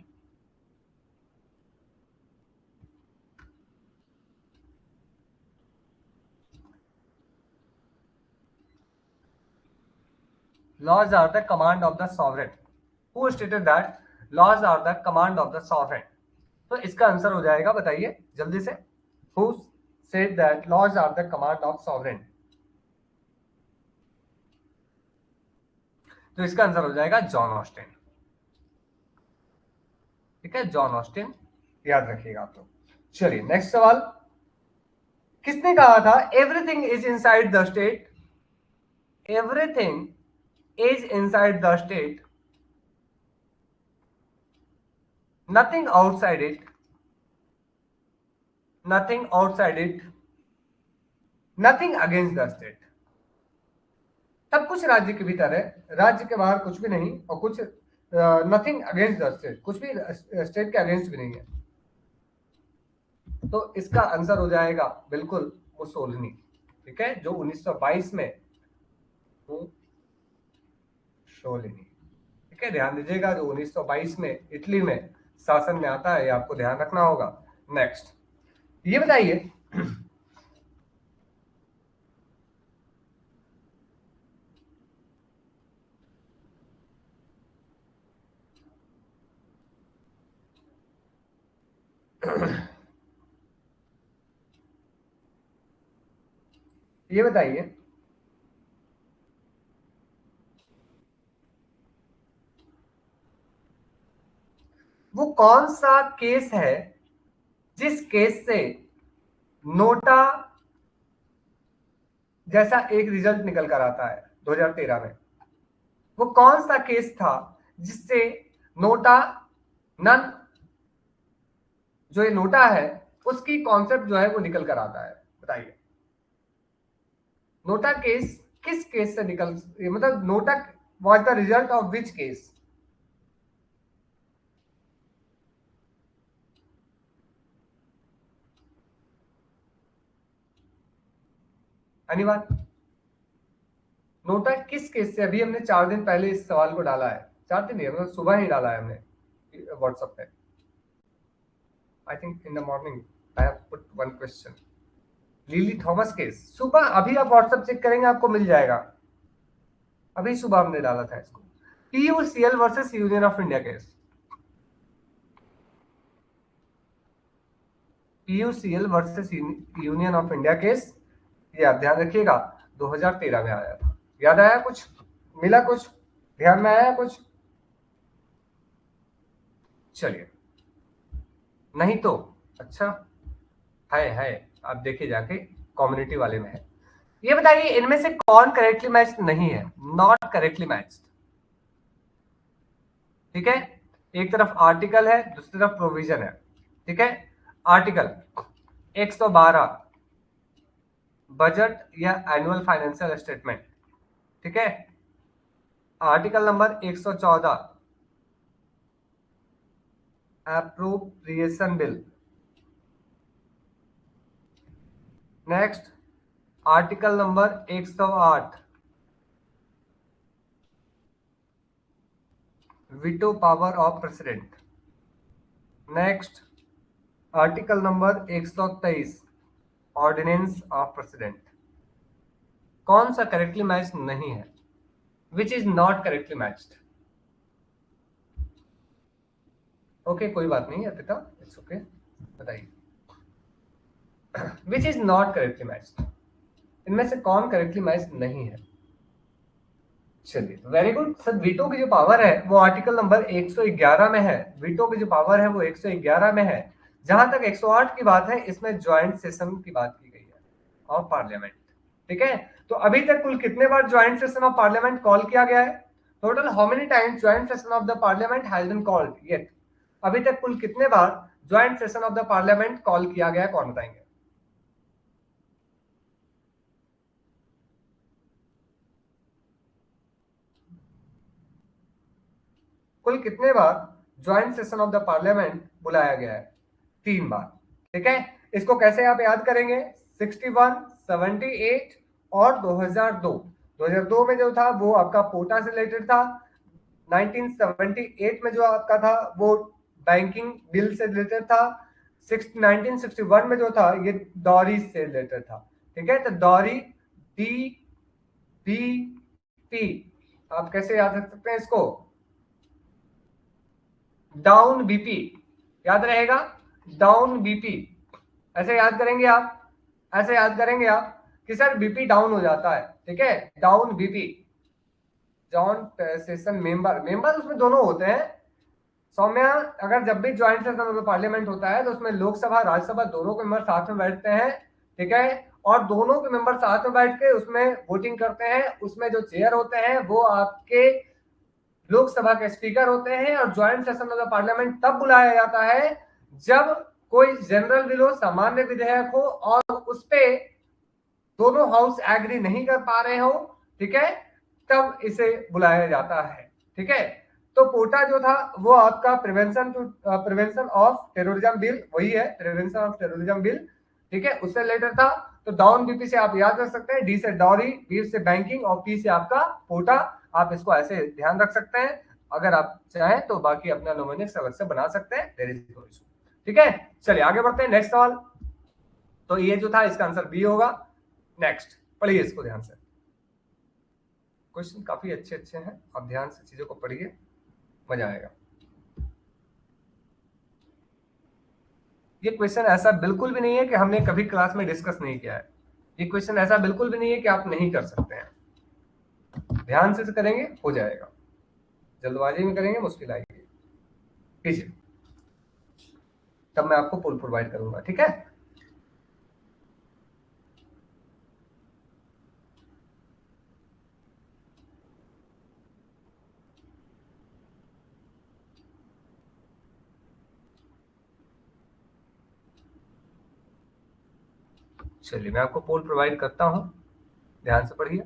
Laws are the command of the sovereign. Who stated that laws are the command of the sovereign? तो इसका आंसर हो जाएगा, बताइए जल्दी से, Who said that laws are the command of sovereign? तो इसका answer हो जाएगा जॉन ऑस्टिन, ठीक है? जॉन ऑस्टिन, याद रखिएगा आप लोग। चलिए नेक्स्ट सवाल, किसने कहा था everything is inside the state? Everything is inside the state, nothing outside it, nothing outside it, nothing against the state. सब कुछ राज्य के भीतर है, राज्य के बाहर कुछ भी नहीं, और कुछ नथिंग अगेंस्ट द स्टेट, कुछ भी स्टेट के अगेंस्ट भी नहीं है। तो इसका आंसर हो जाएगा बिल्कुल मुसोलिनी, ठीक है? जो 1922 में मुसोलिनी, ठीक है? ध्यान दीजिएगा, जो 1922 में इटली में शासन में आता है, ये आपको ध्यान रखना होगा। नेक्स्ट, ये बताइए ये बताइए, वो कौन सा केस है जिस केस से नोटा जैसा एक रिजल्ट निकल कर आता है 2013 में? वो कौन सा केस था जिससे नोटा नन, जो ये नोटा है उसकी कॉन्सेप्ट जो है वो निकल कर आता है? बताइए, नोटा केस किस केस से निकल, मतलब NOTA was the result of which case? अनिवार्य, नोटा किस केस से? अभी हमने 4 दिन पहले इस सवाल को डाला है, 4 दिन नहीं, मतलब सुबह ही डाला है हमने व्हाट्सएप पे। I think in the morning I have put one question, lily Thomas case, सुबह, अभी आप व्हाट्सएप चेक करेंगे आपको मिल जाएगा, अभी सुबह हमने डाला था इसको। PUCL versus union of India case, PUCL versus union of India case, ये आप ध्यान रखिएगा, 2013 में आया था। याद आया कुछ? मिला कुछ? ध्यान में आया कुछ? चलिए नहीं तो अच्छा है, आप देखिए जाके कम्युनिटी वाले में है। ये बताइए इनमें से कौन करेक्टली मैच नहीं है, नॉट करेक्टली मैच्ड। ठीक है, एक तरफ आर्टिकल है, दूसरी तरफ प्रोविजन है। ठीक है, आर्टिकल 112 बजट या एनुअल फाइनेंशियल स्टेटमेंट। ठीक है, article number 114 appropriation bill. Next, article number 108 veto power of president. Next, article number 123 ordinance of president. कौन सा करेक्टली मैच नहीं है, which is not correctly matched. Okay कोई बात नहीं अर्पिता, इट्स ओके, बताइए which is not correctly matched, इनमें से कौन करेक्टली मैच नहीं है। चलिए वेरी गुड सर, वीटो की जो पावर है वो आर्टिकल नंबर 111 में है। वीटो की जो पावर है वो 111 में है। जहां तक 108 की बात है, इसमें ज्वाइंट सेशन की बात की गई है ऑफ पार्लियामेंट। ठीक है, तो अभी तक कुल कितने बार joint session of parliament call किया गया है, total how many times joint session of the parliament has been called yet. अभी तक कुल कितने बार joint session of the parliament call किया गया है, कौन बताएंगे। कुल कितने बार joint session of the parliament बुलाया गया है, 3 बार। ठीक है, इसको कैसे आप याद करेंगे, 61, 78 और 2002। 2002 में जो था वो आपका पोटा से रिलेटेड था। 1978 में जो आपका था वो बैंकिंग बिल से रिलेटेड था। 1961 में जो था ये डॉरी से रिलेटेड था। ठीक है, तो डॉरी डी बी पी, आप कैसे याद रख सकते हैं इसको, डाउन बीपी, याद रहेगा, डाउन बीपी। ऐसे याद करेंगे आप, ऐसे याद करेंगे आप कि सर बीपी डाउन हो जाता है। ठीक है, down BP, joint session member, member उसमें दोनों होते हैं सौम्या। अगर जब भी ज्वाइंट सेशन ऑफ पार्लियामेंट होता है तो उसमें लोकसभा राज्यसभा दोनों के मेंबर साथ में बैठते हैं। ठीक है, और दोनों के मेंबर साथ में बैठ के उसमें वोटिंग करते हैं। उसमें जो चेयर होते हैं वो आपके लोकसभा के स्पीकर होते हैं। और joint session of the parliament तब बुलाया जाता है जब कोई जनरल बिल हो, सामान्य विधेयक हो, और उस पे दोनों हाउस एग्री नहीं कर पा रहे हो। ठीक है, तब इसे बुलाया जाता है। ठीक है, तो कोटा जो था वो आपका प्रिवेंशन ऑफ टेररिज्म बिल, वही है प्रिवेंशन ऑफ टेररिज्म बिल। ठीक है, उससे रिलेटेड था। तो डाउन बीपी से आप याद रख सकते हैं, डी से डॉरी, बी से बैंकिंग और पी से आपका कोटा। आप इसको ऐसे ध्यान रख सकते हैं। अगर आप चाहें तो बाकी अपना नोमेनिक्स अलग से बना सकते हैं, देयर इज नो इशू। ठीक है, चलिए आगे बढ़ते हैं, नेक्स्ट सवाल। तो ये जो था इसका आंसर बी होगा। नेक्स्ट पढ़िए इसको ध्यान से, क्वेश्चन काफी अच्छे अच्छे हैं, आप ध्यान से चीजों को पढ़िए, मजा आएगा। ये क्वेश्चन ऐसा बिल्कुल भी नहीं है कि हमने कभी क्लास में डिस्कस नहीं किया है। ये क्वेश्चन ऐसा बिल्कुल भी नहीं है कि आप नहीं कर सकते हैं। ध्यान से करेंगे हो जाएगा, जल्दबाजी में करेंगे मुश्किल आएगी। कीजिए, तब मैं आपको पुल प्रोवाइड करूंगा। ठीक है, चलिए मैं आपको पोल प्रोवाइड करता हूं, ध्यान से पढ़िए।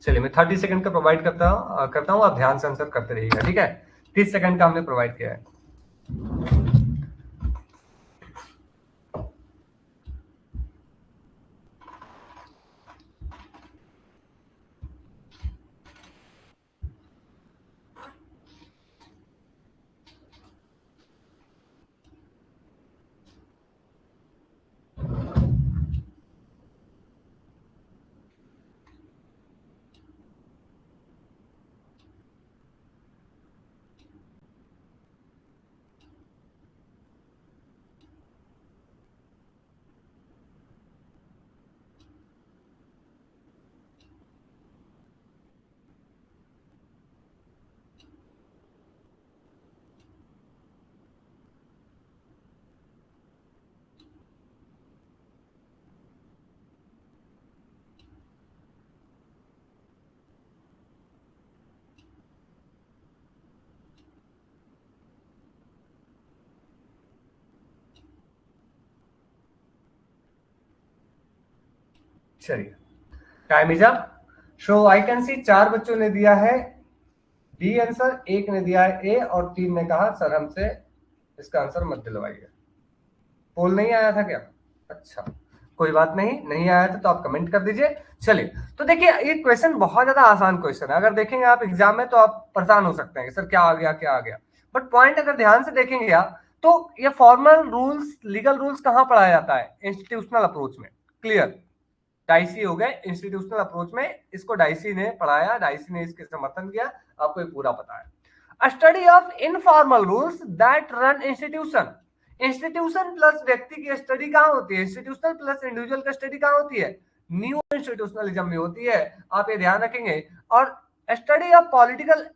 चलिए मैं 30 सेकंड का प्रोवाइड करता हूं, आप ध्यान से आंसर करते रहिएगा। ठीक है, 30 सेकंड का हमने प्रोवाइड किया है। चलिए, time is up. So I can सी 4 बच्चों ने दिया है बी आंसर, 1 ने दिया है ए और 3 ने कहा सर हमसे इसका आंसर मत दिलवाइए। पोल नहीं आया था क्या? अच्छा, कोई बात नहीं, नहीं आया था तो आप कमेंट कर दीजिए। चलिए, तो देखिए ये क्वेश्चन बहुत ज्यादा आसान क्वेश्चन है। अगर देखेंगे आप एग्जाम में तो आप परेशान हो सकते हैं कि सर क्या आ गया क्या आ गया। बट पॉइंट अगर ध्यान से देखेंगे आप तो ये फॉर्मल रूल्स, लीगल रूल्स कहाँ पढ़ाया जाता है? इंस्टीट्यूशनल अप्रोच में। क्लियर? डाइसी हो गए इंस्टीट्यूशनल अप्रोच में, इसको डाइसी ने पढ़ाया, डाइसी ने इसके समर्थन किया, आपको ये पूरा पता है। Study of informal rules that run institution. Institution plus व्यक्ति की स्टडी कहां होती है? इंस्टीट्यूशनल प्लस इंडिविजुअल की स्टडी कहां होती है? न्यू इंस्टीट्यूशनलिज्म में होती है। आप ये ध्यान रखेंगे। और study of political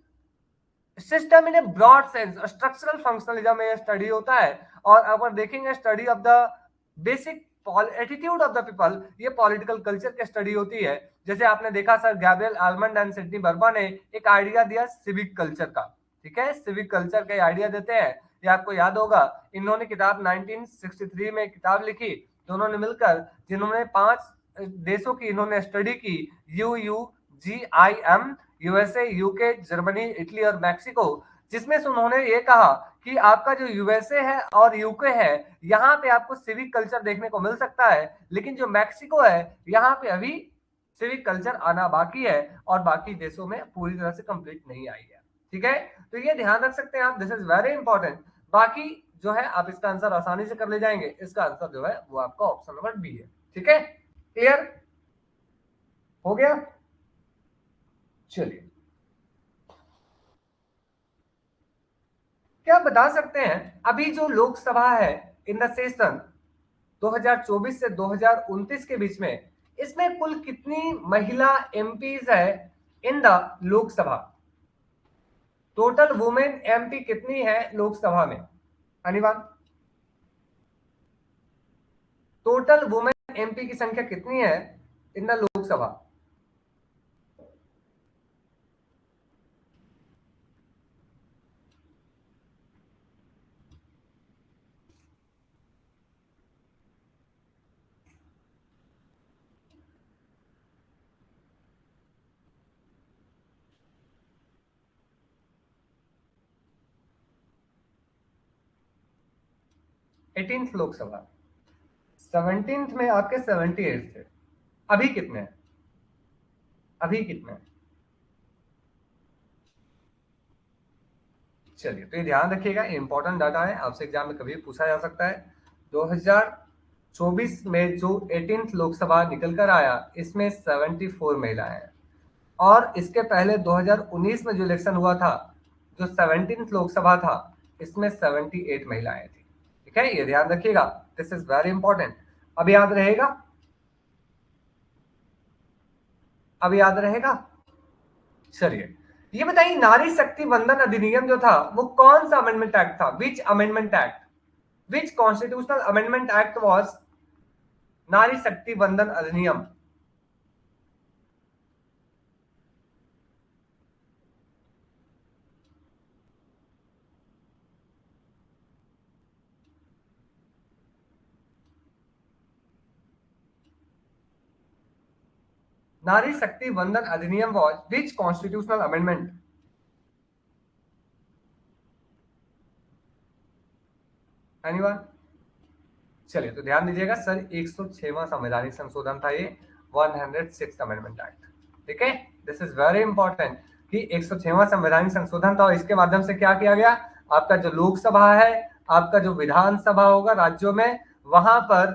system in a broad sense, structural functionalism में स्टडी होता है। और अगर देखेंगे study of the basic attitude of the people, ये पॉलिटिकल कल्चर की स्टडी होती है। जैसे आपने देखा sir Gabriel Almond and Sidney बर्मा ने एक आइडिया दिया सिविक कल्चर का, ठीक है, सिविक कल्चर का आइडिया देते हैं। ये आपको याद होगा, इन्होंने किताब 1963 में किताब लिखी, दोनों ने मिलकर, जिन्होंने 5 देशों की इन्होंने स्टडी की, UUGIM, USA, UK, Germany, Italy और मैक्सिको, जिसमें से उन्होंने ये कहा कि आपका जो यूएसए है और यूके है, यहाँ पे आपको सिविक कल्चर देखने को मिल सकता है, लेकिन जो मैक्सिको है यहाँ पे अभी सिविक कल्चर आना बाकी है और बाकी देशों में पूरी तरह से कंप्लीट नहीं आई है। ठीक है, तो ये ध्यान रख सकते हैं आप, दिस इज वेरी इंपॉर्टेंट। बाकी जो है आप इसका आंसर आसानी से कर ले जाएंगे। इसका आंसर जो है वो आपका ऑप्शन नंबर बी है। ठीक है, क्लियर हो गया? चलिए, क्या आप बता सकते हैं अभी जो लोकसभा है इन द सेशन 2024 से 2029 के बीच में, इसमें कुल कितनी महिला एमपीज है in the Lok Sabha? Total women MP कितनी है लोकसभा में? अनिवार्य, टोटल वुमेन एमपी की संख्या कितनी है in the Lok Sabha? Eighteenth Lok Sabha, 17th में आपके 78 थे। अभी कितने हैं? अभी कितने हैं? चलिए, तो ये ध्यान रखिएगा, इंपॉर्टेंट डाटा है, आपसे एग्जाम में कभी पूछा जा सकता है। 2024 में जो 18th लोकसभा निकल कर आया, इसमें 74 महिलाएं हैं। और इसके पहले 2019 में जो इलेक्शन हुआ था, जो 17th लोकसभा था, इसमें 78 महिलाएं थी। ठीक है, ये ध्यान रखिएगा, दिस इज वेरी इंपॉर्टेंट। अब याद रहेगा, अब याद रहेगा। चलिए, ये बताइए नारी शक्ति वंदन अधिनियम जो था वो कौन सा अमेंडमेंट एक्ट था? विच amendment act, which constitutional amendment act was नारी शक्ति वंदन अधिनियम? नारी शक्ति वंदन अधिनियम was which constitutional amendment? Anyone? चलिए, तो ध्यान दीजिएगा सर, 106वां संवैधानिक संशोधन था ये, 106 अमेंडमेंट एक्ट। ठीक है, दिस इज वेरी इंपॉर्टेंट कि 106वां संवैधानिक संशोधन था और इसके माध्यम से क्या किया गया, आपका जो लोकसभा है, आपका जो विधानसभा होगा राज्यों में, वहां पर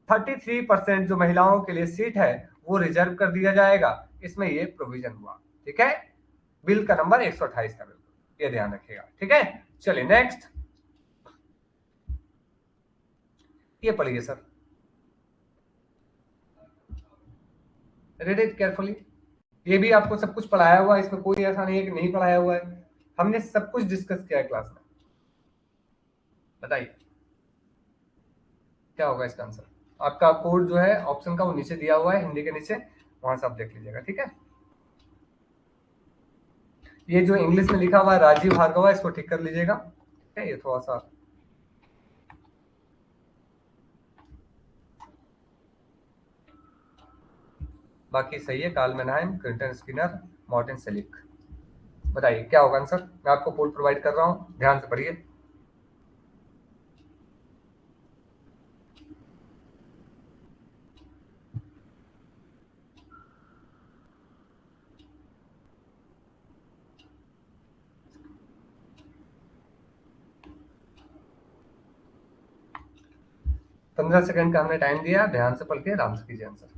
33% जो महिलाओं के लिए सीट है वो रिजर्व कर दिया जाएगा। इसमें ये प्रोविजन हुआ। ठीक है, बिल का नंबर 128 का, बिल्कुल ये ध्यान रखिएगा। ठीक है, चलिए नेक्स्ट, ये पढ़िए सर, रीड इट केयरफुली। ये भी आपको सब कुछ पढ़ाया हुआ है, इसमें कोई ऐसा नहीं है कि नहीं पढ़ाया हुआ है, हमने सब कुछ डिस्कस किया है क्लास में। बताइए क्या होगा इसका आंसर? आपका कोड जो है ऑप्शन का वो नीचे दिया हुआ है, हिंदी के नीचे, वहां से आप देख लीजिएगा। ठीक है, ये जो इंग्लिश में लिखा हुआ है राजीव भार्गव, इसको ठीक कर लीजिएगा। ठीक है, ये थोड़ा सा, बाकी सही है, Karl Mannheim, Quentin Skinner, Martin Seliger. बताइए क्या होगा आंसर। मैं आपको पोल प्रोवाइड कर रहा हूँ, ध्यान से पढ़िए। पंद्रह सेकंड का हमने टाइम दिया, ध्यान से पढ़ के आराम से कीजिए आंसर।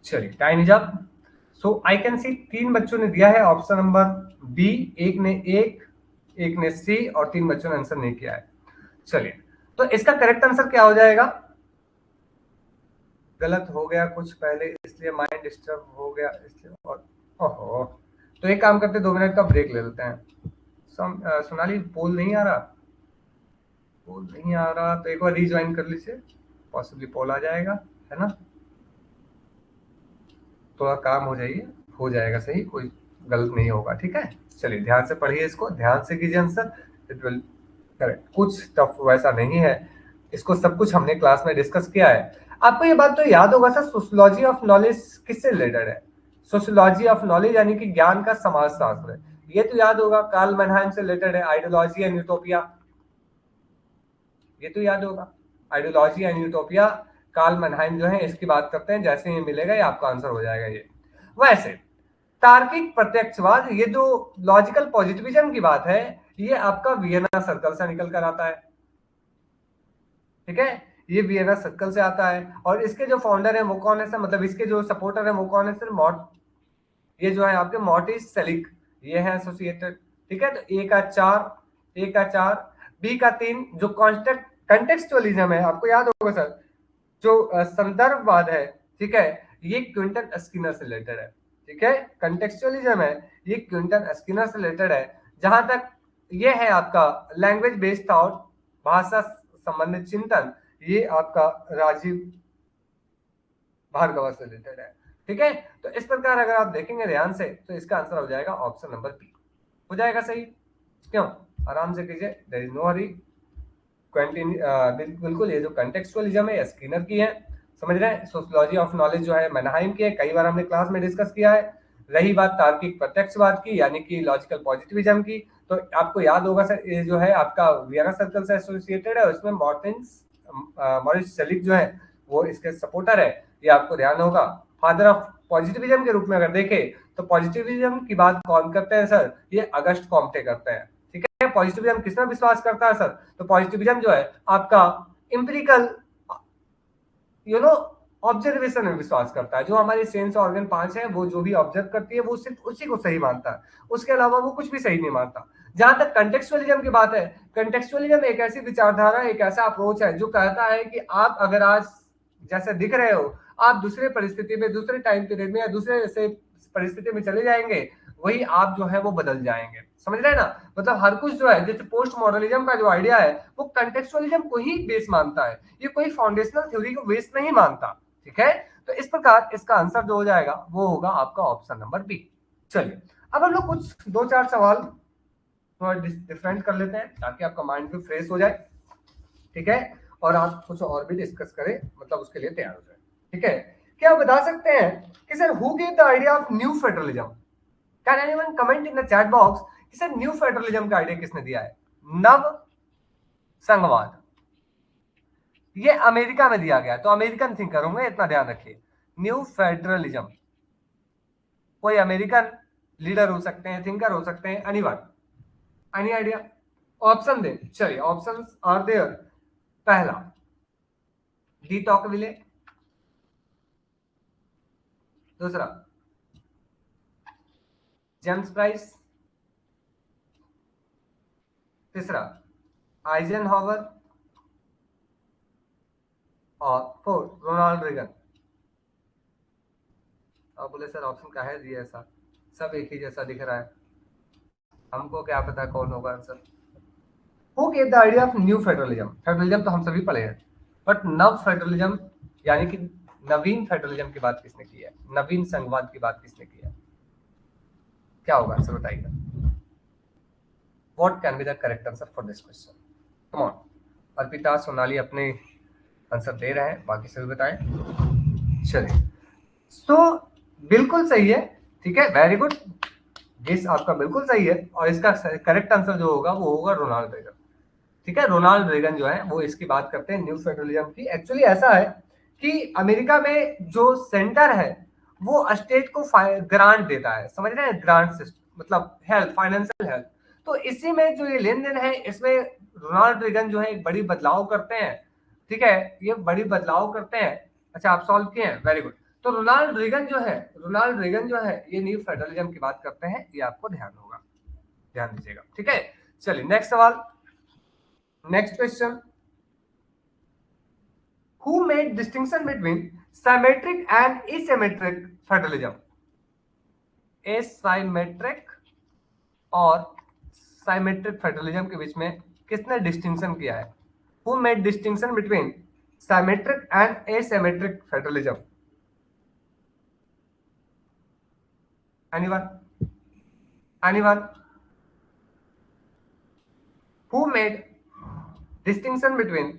चलिए time is up. So I can सी तीन बच्चों ने दिया है ऑप्शन नंबर बी, एक ने सी, और तीन बच्चों ने आंसर नहीं किया है। चलिए, तो इसका करेक्ट आंसर क्या हो जाएगा। गलत हो गया कुछ पहले, इसलिए माइंड डिस्टर्ब हो गया, इसलिए। और ओहो, तो एक काम करते, 2 मिनट का ब्रेक ले लेते हैं। सोनाली पोल नहीं आ रहा, पोल नहीं आ रहा, तो एक बार रीज्वाइन कर लीजिए, पॉसिबली पोल आ जाएगा, है ना। थोड़ा काम हो जाइए, हो जाएगा सही, कोई गलत नहीं होगा, ठीक है। चलिए ध्यान से पढ़िए, इसको ध्यान से कीजिए आंसर, इट विल करेक्ट। कुछ टफ वैसा नहीं है, इसको सब कुछ हमने क्लास में डिस्कस किया है। आपको ये बात तो याद होगा सर, सोशियोलॉजी ऑफ नॉलेज किससे रिलेटेड है। सोशियोलॉजी ऑफ नॉलेज यानी कि ज्ञान का समाजशास्त्र, ये तो याद होगा, कार्ल मनहाइम से रिलेटेड है, आइडियोलॉजी एंड यूटोपिया, ये तो याद होगा। आइडियोलॉजी एंड यूटोपिया, कार्ल मनहाइम जो है इसकी बात करते हैं, जैसे ही मिलेगा ये आपका आंसर हो जाएगा ये। वैसे तार्किक प्रत्यक्षवाद, ये जो लॉजिकल पॉजिटिविज्म की बात है, ये आपका वियना सर्कल से निकल कर आता है, ठीक है। ये वियना सर्कल से आता है, और इसके जो फाउंडर है वो कौन है सर, मतलब इसके जो सपोर्टर है वो कौन है सर, मॉट, ये जो है आपके मॉर्टिस सेलिक, ये है एसोसिएटेड, ठीक है। तो ए का चार, बी का 3, जो कॉन्टेक्ट कंटेक्सचुअलिज्म है, आपको याद होगा सर, जो संदर्भवाद है, ठीक है, ये क्विंटन स्किनर से रिलेटेड है, ठीक है। कंटेक्सचुअलिज्म है, ये क्विंटन स्किनर से रिलेटेड है। जहां तक ये है आपका लैंग्वेज बेस्ड थॉट, भाषा संबंधित चिंतन, ये आपका राजीव भार्गव से रिलेटेड है, ठीक है। तो इस प्रकार अगर आप देखेंगे ध्यान से, तो इसका आंसर हो जाएगा ऑप्शन नंबर बी, हो जाएगा सही। क्यों, आराम से कीजिए, देयर इज नो हरी। बिल्कुल, ये जो कंटेक्सुअलिज्म है स्किनर की है, समझ रहे हैं। सोशियोलॉजी ऑफ नॉलेज जो है मैनहाइम की है, कई बार हमने क्लास में डिस्कस किया है। रही बात तार्किक प्रत्यक्षवाद की, यानी कि लॉजिकल पॉजिटिविज्म की, तो आपको याद होगा सर, ये जो है आपका वियना सर्कल से एसोसिएटेड है, और इसमें मॉरिस सेलिक जो है वो इसके सपोर्टर है, ये आपको ध्यान होगा। फादर ऑफ पॉजिटिविज्म के रूप में अगर देखें, तो पॉजिटिविज्म की बात कौन करते हैं सर, ये अगस्ट कॉम्टे करते हैं, ठीक है। पॉजिटिविज्म किसमें विश्वास करता है सर, तो पॉजिटिविज्म जो है आपका इंपेरिकल, यू नो, ऑब्जर्वेशन में विश्वास करता है। जो हमारी सेंस ऑर्गन 5 है, वो जो भी ऑब्जर्व करती है वो सिर्फ उसी को सही मानता है, उसके अलावा वो कुछ भी सही नहीं मानता। जहां तक कंटेक्सुअलिज्म की बात है, कंटेक्सुअलिज्म एक ऐसी विचारधारा, एक ऐसा अप्रोच है जो कहता है कि आप अगर आज जैसे दिख रहे हो, आप दूसरे परिस्थिति में, दूसरे टाइम पीरियड में, या दूसरे ऐसे परिस्थिति में चले जाएंगे, वही आप जो है वो बदल जाएंगे, समझ रहे हैं ना। मतलब हर कुछ जो है, जैसे पोस्ट मॉडर्निज्म का जो आइडिया है, वो कंटेक्सुअलिज्म को ही बेस मानता है, ये कोई फाउंडेशनल थ्योरी को बेस नहीं मानता, ठीक है। तो इस प्रकार इसका आंसर जो हो जाएगा वो होगा आपका ऑप्शन नंबर बी। चलिए, अब हम लोग कुछ 2-4 सवाल थोड़ा डिफरेंट कर लेते हैं, ताकि आपका माइंड भी फ्रेश हो जाए, ठीक है, और आप कुछ और भी डिस्कस करें, मतलब उसके लिए तैयार हो जाए, ठीक है। क्या आप बता सकते हैं कि sir who gave the idea of new federalism. Can anyone comment in the chat box कि सर न्यू फेडरलिज्म का आइडिया किसने दिया है। नव संघवाद, ये अमेरिका में दिया गया, तो अमेरिकन थिंकर होंगे, इतना ध्यान रखिए। न्यू फेडरलिज्म, कोई अमेरिकन लीडर हो सकते हैं, थिंकर हो सकते हैं, एनीवन, एनी आइडिया। ऑप्शन दे, चलिए ऑप्शंस आर देयर। पहला डी टॉकविले, दूसरा जेम्स प्राइस, तीसरा आइजनहावर, और फोर्थ रोनाल्ड रेगन। अब बोले सर ऑप्शन का है दिया ऐसा, सब एक ही जैसा दिख रहा है, हमको क्या पता कौन होगा answer. Who gave the idea of new federalism? Federalism तो हम सभी पढ़े हैं, बट नव फेडरलिज्म यानी कि नवीन फेडरलिज्म की बात किसने की है? नवीन संघवाद की बात किसने की है? क्या होगा आंसर बताइएगा? What can be the correct answer for this question? Come on, Arpita Sonali अपने आंसर दे रहे हैं, बाकी सभी बताएं। चलिए, तो बिल्कुल सही है, ठीक है, वेरी गुड, गेस आपका बिल्कुल सही है, और इसका करेक्ट आंसर जो होगा वो होगा रोनाल्ड रेगन। ठीक है, रोनाल्ड रेगन जो है वो इसकी बात करते हैं न्यू फेडरलिज्म की। एक्चुअली ऐसा है कि अमेरिका में जो सेंटर है वो स्टेट को ग्रांट देता है, समझ रहे हैं, ग्रांट सिस्टम मतलब हेल्थ, फाइनेंशियल हेल्थ। तो इसी में जो ये लेन देन है इसमें रोनाल्ड रेगन जो है एक बड़ी बदलाव करते हैं। ठीक है, ये बड़ी बदलाव करते हैं। अच्छा, आप सॉल्व किए हैं, वेरी गुड। तो रोनाल्ड रेगन जो है ये न्यू फेडरलिज्म की बात करते हैं, ये आपको ध्यान होगा, ध्यान दीजिएगा। ठीक है, चलिए नेक्स्ट सवाल, next question. Who made distinction between symmetric and asymmetric federalism? Asymmetric और symmetric federalism के बीच में किसने डिस्टिंक्शन किया है? Who made distinction between symmetric and asymmetric federalism? Anyone? Anyone? Who made distinction between?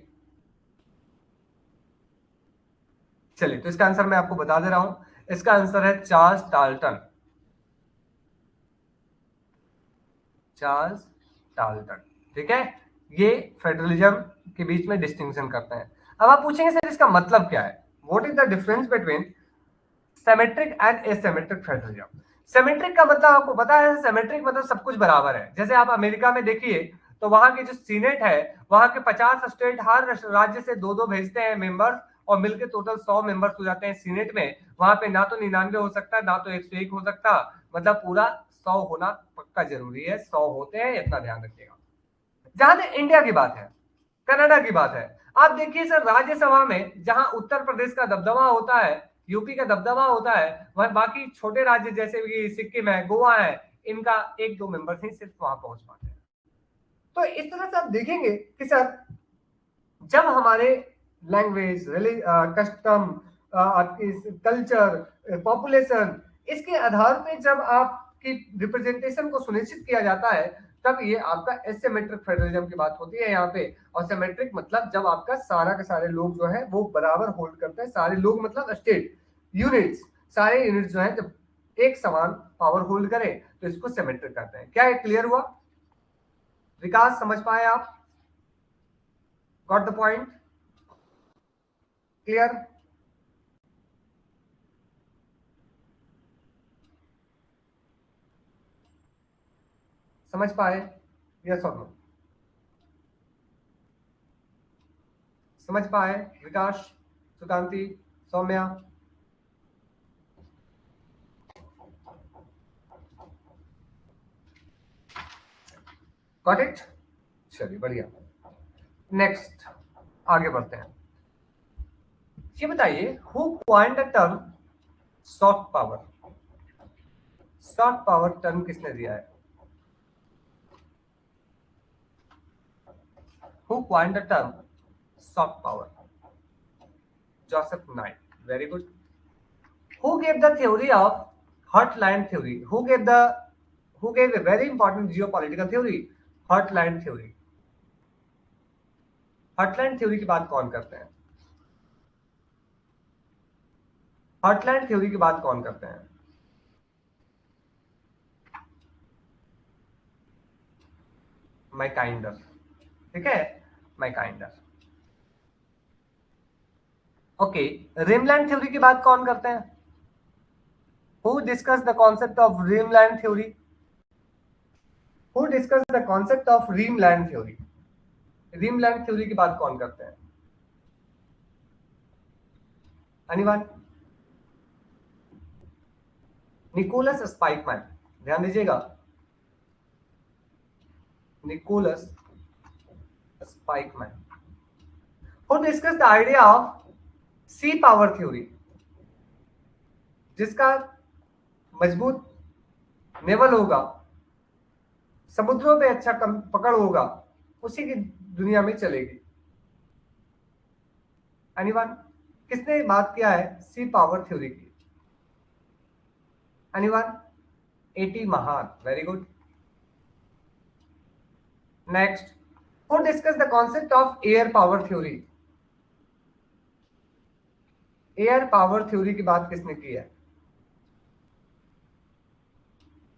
चलिए, तो इसका आंसर मैं आपको बता दे रहा हूं, इसका आंसर है चार्ल्स डाल्टन। चार्ल्स डाल्टन, ठीक है, ये फेडरलिज्म के बीच में डिस्टिंक्शन करते हैं। अब आप पूछेंगे सर इसका मतलब क्या है? What is the difference between symmetric and asymmetric federalism? Symmetric का मतलब आपको पता है, सिमेट्रिक मतलब सब कुछ बराबर है। जैसे आप अमेरिका में देखिए तो वहां की जो सीनेट है, वहां के 50 स्टेट हर राज्य से दो दो भेजते हैं मेंबर्स, और मिलकर टोटल 100 मेंबर्स हो जाते हैं सीनेट में। वहां पे ना तो 99 हो सकता, ना तो 101 हो सकता, मतलब पूरा 100 होना पक्का जरूरी है। 100 होते हैं, इतना ध्यान रखिएगा। जहां तक इंडिया की बात है, कनाडा की बात है, आप देखिए सर राज्यसभा में जहां उत्तर प्रदेश का दबदबा होता है, यूपी का दबदबा होता है, वह बाकी छोटे राज्य जैसे कि सिक्किम है, गोवा है, इनका एक दो मेंबर ही सिर्फ वहां पहुंच पाते हैं। तो इस तरह से आप देखेंगे कि सर जब हमारे लैंग्वेज, कस्टम, आपकी कल्चर, पॉपुलेशन, इसके आधार पे जब आपकी रिप्रेजेंटेशन को सुनिश्चित किया जाता है, तब ये आपका एसिमेट्रिक फेडरलिज्म की बात होती है यहाँ पे। और सिमेट्रिक मतलब जब आपका सारा के सारे लोग जो है वो बराबर होल्ड करते हैं, सारे लोग मतलब स्टेट यूनिट्स, सारे यूनिट्स जो है जब एक समान पावर होल्ड करें तो इसको सिमेट्रिक कहते हैं। क्या ये क्लियर हुआ? विकास समझ पाए आप? Got the point? क्लियर? समझ पाए? यस और नो? समझ पाए? विकास, सुकांति, सौम्या? Got it? चलिए बढ़िया, नेक्स्ट आगे बढ़ते हैं। ये बताइए, who coined the term soft power? Soft power term किसने दिया है? Who coined the term soft power? Joseph Nye, very good. Who gave the theory of heartland theory? Who gave a very important geopolitical theory, heartland theory? Heartland theory की बात कौन करते हैं? हॉटलैंड theory की बात कौन करते हैं? मैकाइंडर, ठीक है, मैकाइंडर। ओके, रिमलैंड थ्योरी की बात कौन करते हैं? Who discuss the concept of rimland theory? Who discuss the concept of rimland theory? Rimland theory की बात कौन करते हैं? एनीवन? निकोलस स्पाइकमैन, ध्यान दीजिएगा, Nicholas Spykman. Who discuss the idea of sea power theory? जिसका मजबूत नेवल होगा, समुद्रों पे अच्छा पकड़ होगा, उसी की दुनिया में चलेगी। एनीवन? किसने बात किया है सी पावर थ्योरी की? एनीवन? एटी महान, very good. Next, who discuss the concept of air power theory? Air power theory की बात किसने की है?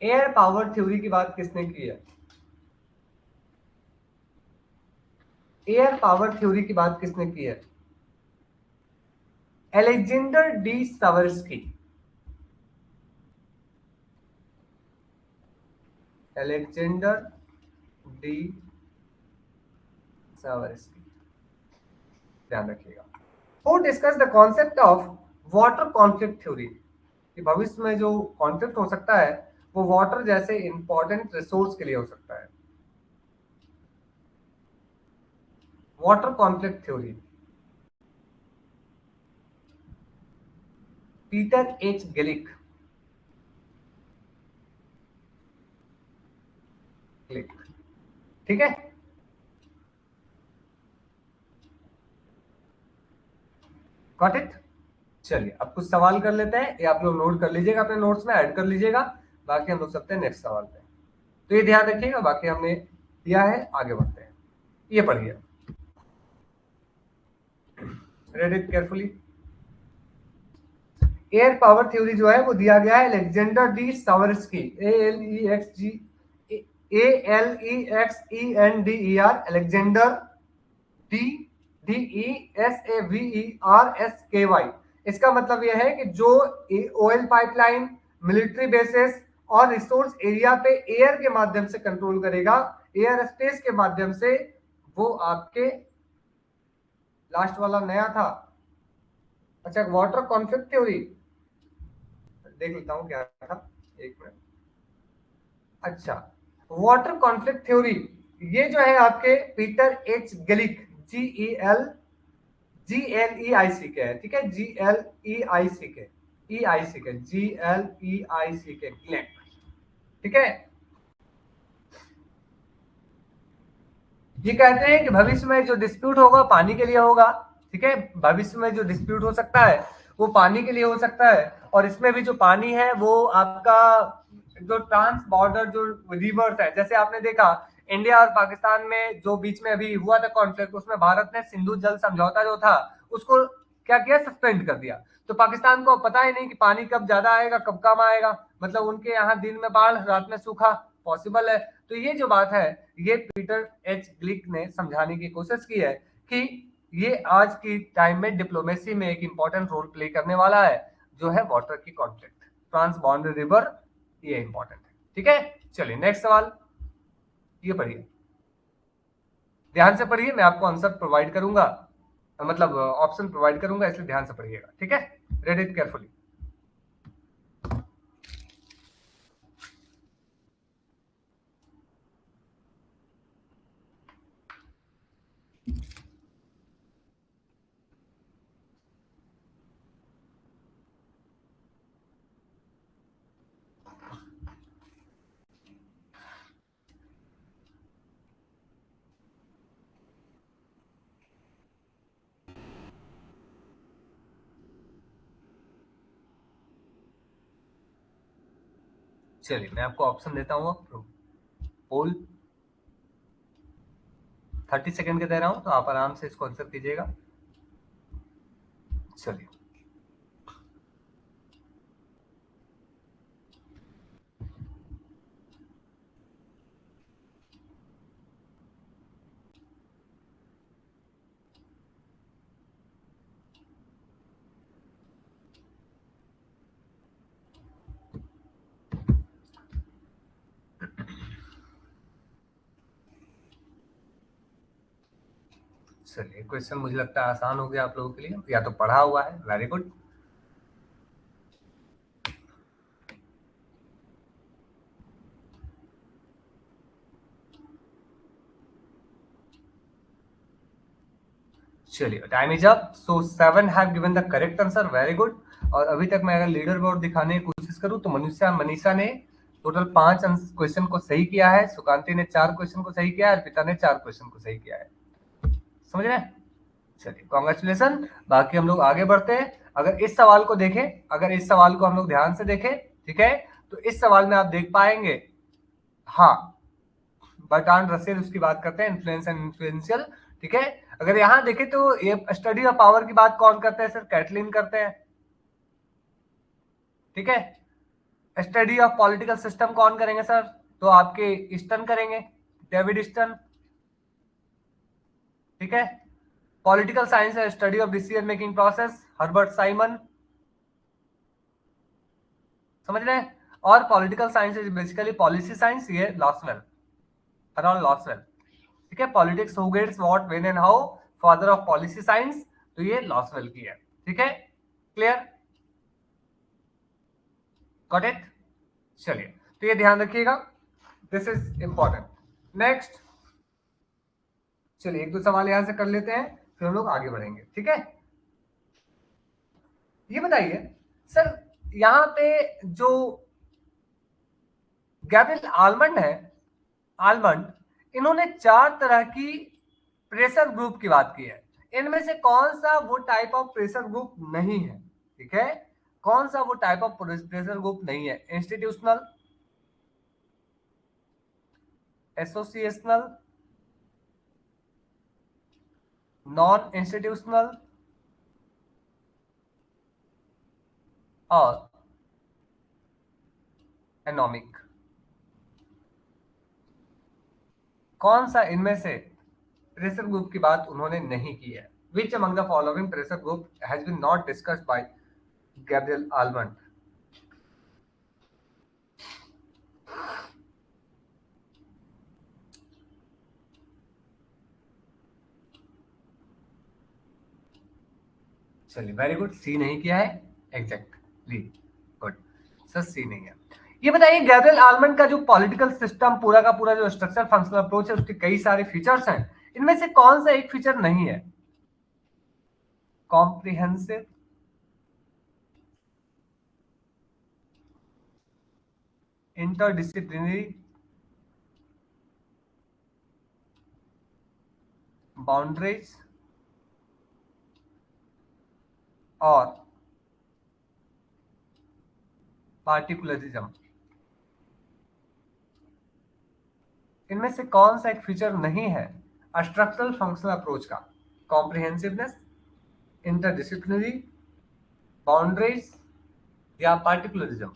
एयर पावर थ्योरी की बात किसने की है? एयर पावर थ्योरी की बात किसने की है? Alexander de Seversky. Alexander de Seversky, ध्यान रखिएगा। Who discuss the concept of water conflict theory? कि भविष्य में जो कॉन्फ्लिक्ट हो सकता है वो वाटर जैसे इंपॉर्टेंट रिसोर्स के लिए हो सकता है। Water conflict theory, Peter H Gleick. ठीक है, गॉट इट? चलिए अब कुछ सवाल कर लेते हैं, ये आप लोग नोट कर लीजिएगा, अपने नोट्स में ऐड कर लीजिएगा। बाकी हम लोग चलते हैं नेक्स्ट सवाल पे। तो ये ध्यान रखिएगा, बाकी हमने दिया है, आगे बढ़ते हैं। ये पढ़िए, read it carefully. Air power theory जो है वो दिया गया है Alexander de Seversky, ALEXENDER, Alexander de DESAVERSKY। इसका मतलब यह है कि जो ऑयल पाइपलाइन, मिलिट्री बेसिस और रिसोर्स एरिया पे एयर के माध्यम से कंट्रोल करेगा, एयर स्पेस के माध्यम से, वो आपके लास्ट वाला नया था। अच्छा, वाटर कॉन्फ्लिक्ट थ्योरी देख लेता हूं क्या था, एक मिनट। अच्छा, वाटर कॉन्फ्लिक्ट थ्योरी, ये जो है आपके पीटर एच गिलिक, GLEIC के है, ठीक है, GLEIC के, ठीक है। ये कहते हैं कि भविष्य में जो डिस्प्यूट होगा पानी के लिए होगा, ठीक है, भविष्य में जो डिस्प्यूट हो सकता है वो पानी के लिए हो सकता है, और इसमें भी जो पानी है वो आपका जो ट्रांस बॉर्डर जो रिवर्स है, जैसे आपने देखा इंडिया और पाकिस्तान में जो बीच में अभी हुआ था कॉन्फ्लिक्ट, उसमें भारत ने सिंधु जल समझौता जो था उसको क्या किया, सस्पेंड कर दिया। तो पाकिस्तान को पता ही नहीं कि पानी कब ज्यादा आएगा कब कम आएगा, मतलब उनके यहाँ दिन में बाढ़ रात में सूखा पॉसिबल है। तो ये जो बात है ये पीटर एच ग्लिक ने समझाने की कोशिश की है कि ये आज की टाइम में डिप्लोमेसी में एक इंपॉर्टेंट रोल प्ले करने वाला है, जो है वाटर की कॉन्फ्लिक्ट, ट्रांस बाउंड्री रिवर, ये इंपॉर्टेंट है। ठीक है, चलिए नेक्स्ट सवाल, ये पढ़िए, ध्यान से पढ़िए, मैं आपको आंसर प्रोवाइड करूंगा, मतलब ऑप्शन प्रोवाइड करूंगा, इसलिए ध्यान से पढ़िएगा, ठीक है, रीड इट केयरफुली। चलिए मैं आपको ऑप्शन देता हूँ, पोल 30 सेकंड के दे रहा हूँ, तो आप आराम से इसको आंसर कीजिएगा। चलिए, चलिए क्वेश्चन मुझे लगता है आसान हो गया आप लोगों के लिए, या तो पढ़ा हुआ है, वेरी गुड। चलिए time is up, so 7 have given the correct answer, very good. और अभी तक मैं अगर लीडर बोर्ड दिखाने की कोशिश करूं तो मनीषा ने टोटल 5 क्वेश्चन को सही किया है, सुकांति ने 4 क्वेश्चन को सही किया है, अर्पिता ने 4 क्वेश्चन को सही किया है। समझ रहे हैं? चलिए कॉन्ग्रेचुलेसन। बाकी हम लोग आगे बढ़ते हैं। अगर इस सवाल को देखें, अगर इस सवाल को हम लोग ध्यान से देखें, ठीक है, तो इस सवाल में आप देख पाएंगे, हाँ, बर्ट्रांड रसेल उसकी बात करते हैं, इन्फ्लुएंस एंड इन्फ्लुएंशियल, ठीक है। अगर यहां देखें तो ये स्टडी ऑफ पावर की बात कौन करते हैं सर? कैटलिन करते हैं, ठीक है। स्टडी ऑफ पॉलिटिकल सिस्टम कौन करेंगे सर? तो आपके ईस्टर्न करेंगे, डेविड ईस्टर्न, ठीक है। पॉलिटिकल साइंस है study of decision making process, Herbert Simon, समझ रहे हैं। और political science is basically policy science, ये लॉसवेल, हरॉल्ड लॉसवेल, ठीक है। Politics who gets what when and how, father of policy science, तो ये लॉसवेल की है, ठीक है। Clear, got it. चलिए, तो ये ध्यान रखिएगा, दिस इज इंपॉर्टेंट। नेक्स्ट, चलिए एक दो सवाल यहां से कर लेते हैं, फिर हम लोग आगे बढ़ेंगे, ठीक है। ये बताइए सर, यहां पे जो गैब्रियल आलमंड है, आलमंड, इन्होंने 4 तरह की प्रेशर ग्रुप की बात की है। इनमें से कौन सा वो टाइप ऑफ प्रेशर ग्रुप नहीं है? ठीक है, कौन सा वो टाइप ऑफ प्रेशर ग्रुप नहीं है? इंस्टीट्यूशनल, एसोसिएशनल, नॉन इंस्टीट्यूशनल और एनोमिक। कौन सा इनमें से प्रेशर ग्रुप की बात उन्होंने नहीं की है? Which among the following pressure group has been not discussed by Gabriel Almond? चलिए वेरी गुड, सी नहीं किया है, एग्जैक्टली, गुड सर, सी नहीं है। ये बताइए गैब्रियल आलमंड का जो पॉलिटिकल सिस्टम पूरा का पूरा जो स्ट्रक्चर फंक्शनल अप्रोच है, उसके कई सारे फीचर्स हैं, इनमें से कौन सा एक फीचर नहीं है? कॉम्प्रिहेंसिव, इंटरडिसिप्लिनरी, बाउंड्रीज और पार्टिकुलरिज्म। इनमें से कौन सा एक फीचर नहीं है स्ट्रक्चरल फंक्शनल अप्रोच का? कॉम्प्रिहेंसिवनेस, इंटरडिसिप्लिनरी, बाउंड्रीज या पार्टिकुलरिज्म?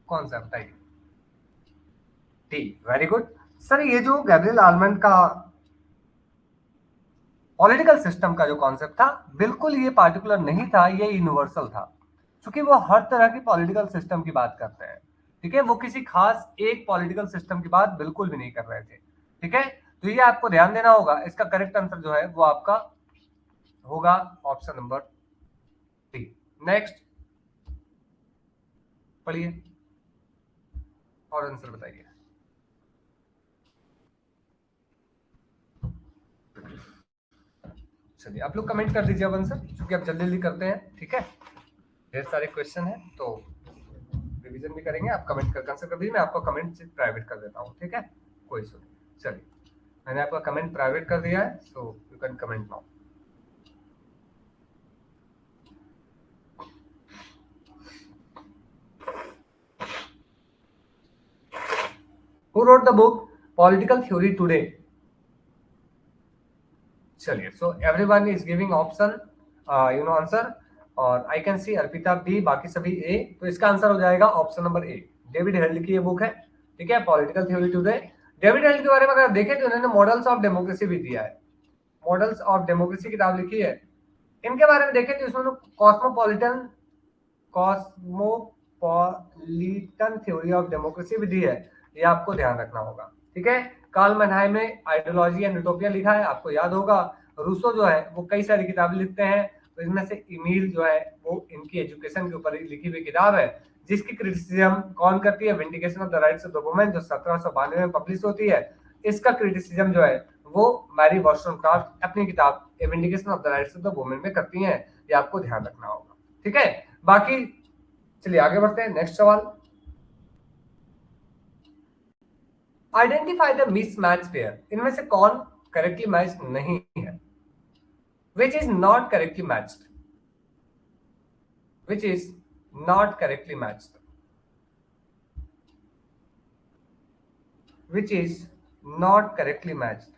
कौन सा बताइए? T, very good sir. ये जो गैब्रियल आलमंड का पॉलिटिकल सिस्टम का जो कॉन्सेप्ट था, बिल्कुल ये पार्टिकुलर नहीं था, ये यूनिवर्सल था, क्योंकि वो हर तरह की पॉलिटिकल सिस्टम की बात करते हैं, ठीक है। वो किसी खास एक पॉलिटिकल सिस्टम की बात बिल्कुल भी नहीं कर रहे थे, ठीक है। तो ये आपको ध्यान देना होगा, इसका करेक्ट आंसर जो है वो आपका होगा ऑप्शन नंबर डी। नेक्स्ट पढ़िए और आंसर बताइए। चलिए आप लोग कमेंट कर दीजिए अब आंसर, क्योंकि आप जल्दी जल्दी करते हैं, ठीक है, ढेर सारे क्वेश्चन है तो रिवीजन भी करेंगे। आप कमेंट कर आंसर कर दीजिए, मैं आपको कमेंट प्राइवेट कर देता हूँ, ठीक है, कोई इशू नहीं। चलिए मैंने आपका कमेंट प्राइवेट कर दिया है, so you can comment now. Who wrote the book Political Theory Today? चलिए, so everyone is giving option, answer, और I can see Arpita B, बाकी सभी ए, तो इसका आंसर हो जाएगा option number A. David Held की ये बुक है, ठीक है, political theory today. David Held के बारे में अगर देखें तो उन्होंने मॉडल्स ऑफ डेमोक्रेसी भी दिया है, मॉडल्स ऑफ डेमोक्रेसी किताब लिखी है, इनके बारे में देखें तो इसमें कॉस्मोपॉलिटन थ्योरी ऑफ डेमोक्रेसी भी दी है, ये आपको ध्यान रखना होगा। ठीक है, कार्ल मनहाइम ने आइडियोलॉजी एंड यूटोपिया लिखा है, आपको याद होगा। रूसो जो है वो कई सारी किताबें लिखते हैं, तो इनमें से ईमेल जो है वो इनकी एजुकेशन के ऊपर लिखी हुई किताब है, जिसकी क्रिटिसिज्म कौन करती है, vindication of the rights of the women, जो 1792 में पब्लिश होती है। इसका क्रिटिसिज्म जो है वो मैरी वॉशक्राफ्ट अपनी किताब vindication of the rights of the women में करती हैं, ये आपको ध्यान रखना होगा। ठीक है, बाकी चलिए आगे बढ़ते हैं। नेक्स्ट सवाल, आइडेंटिफाई द मिसमैच पेयर, इनमें से कौन करेक्टली मैच नहीं है, which is not correctly matched, which is not correctly matched, which is not correctly matched.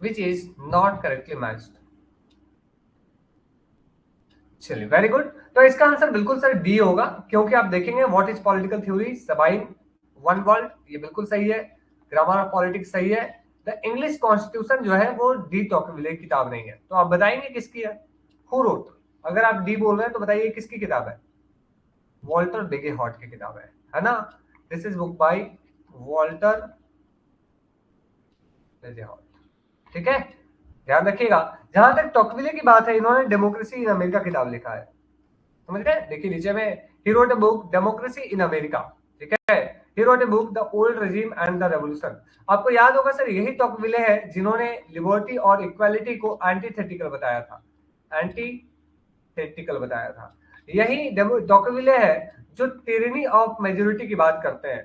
Which is not correctly matched. चलिए वेरी गुड, तो इसका आंसर बिल्कुल सर डी होगा, क्योंकि आप देखेंगे what is political theory, Sabine, one world, ये बिल्कुल सही है। ग्रामर ऑफ पॉलिटिक्स सही है। द इंग्लिश कॉन्स्टिट्यूशन जो है वो डी टॉकविले की किताब नहीं है, तो आप बताएंगे किसकी है, हु रोट। अगर आप डी बोल रहे हैं तो बताइए किसकी किताब है, वॉल्टर बेगे हॉट की किताब है ना। This is book by Walter Bagehot. ठीक है, ध्यान रखिएगा। जहां तक टॉकविले की बात है, इन्होंने डेमोक्रेसी इन अमेरिका किताब लिखा है, समझ गए। देखिए नीचे में, he wrote a book democracy in America. ठीक है, he wrote a book the old regime and the revolution. आपको याद होगा सर, यही टॉकविले है जिन्होंने लिबर्टी और इक्वालिटी को एंटीथेटिकल बताया था, एंटीथेटिकल बताया था। यही टॉकविले है जो टिरनी ऑफ मेजोरिटी की बात करते हैं,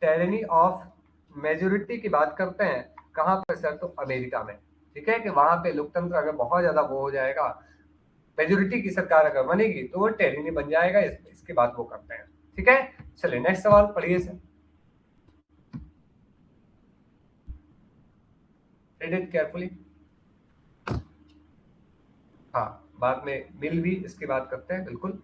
टेरनी ऑफ मेजोरिटी की बात करते हैं। कहां पर सर, तो अमेरिका में। ठीक है, कि वहां पे लोकतंत्र अगर बहुत ज्यादा वो हो जाएगा, मेजोरिटी की सरकार अगर बनेगी तो वो टेरिनी बन जाएगा, इसके बाद वो करते हैं। ठीक है, चलिए नेक्स्ट सवाल पढ़िए सर, रीड इट केयरफुली। हाँ, बाद में बिल भी इसकी बात करते हैं, बिल्कुल।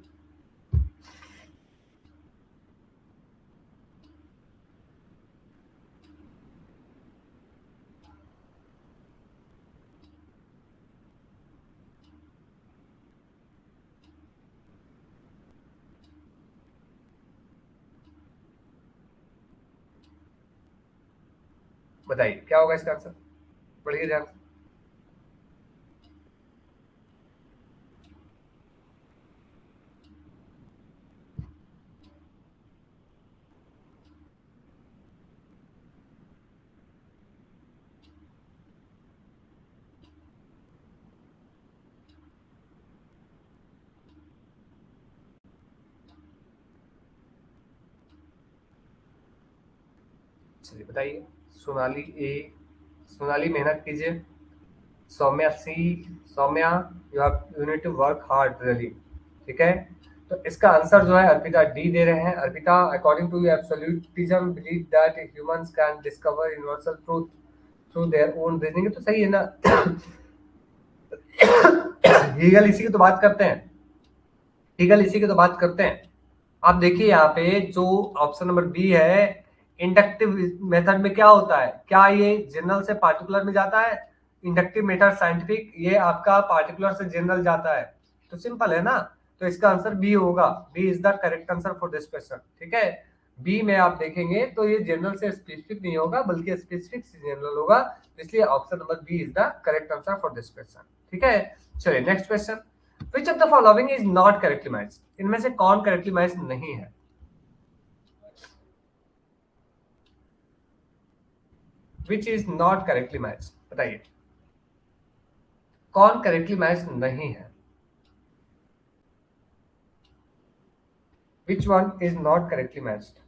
बताइए क्या होगा इसका आंसर, पढ़िए ध्यान से। चलिए बताइए, सोनाली ए, सोनाली मेहनत कीजिए। Saumya C, Saumya you need to work hard really. ठीक है, तो इसका आंसर जो है अर्पिता डी दे रहे हैं। Arpita, according to you absolutism believe that humans can discover universal truth through their own reasoning, तो सही है ना। हीगल इसी की तो बात करते हैं, हीगल इसी की तो बात करते हैं। आप देखिए यहाँ पे जो ऑप्शन नंबर बी है, इंडक्टिव मेथड में क्या होता है, क्या ये जनरल से पार्टिकुलर में जाता है, इंडक्टिव मेथड साइंटिफिक, ये आपका पार्टिकुलर से जनरल जाता है, तो सिंपल है ना। तो इसका आंसर बी होगा, B is the correct answer for this question. ठीक है, बी में आप देखेंगे तो ये जनरल से स्पेसिफिक नहीं होगा, बल्कि स्पेसिफिक से जनरल होगा, इसलिए option number B is the correct answer for this question. ठीक है, चलिए next question, which of the following is not correctly matched, इनमें से कौन करेक्टली मैच नहीं है, which is not correctly match, बताइए कौन करेक्टली मैच नहीं है, which one is not correctly matched.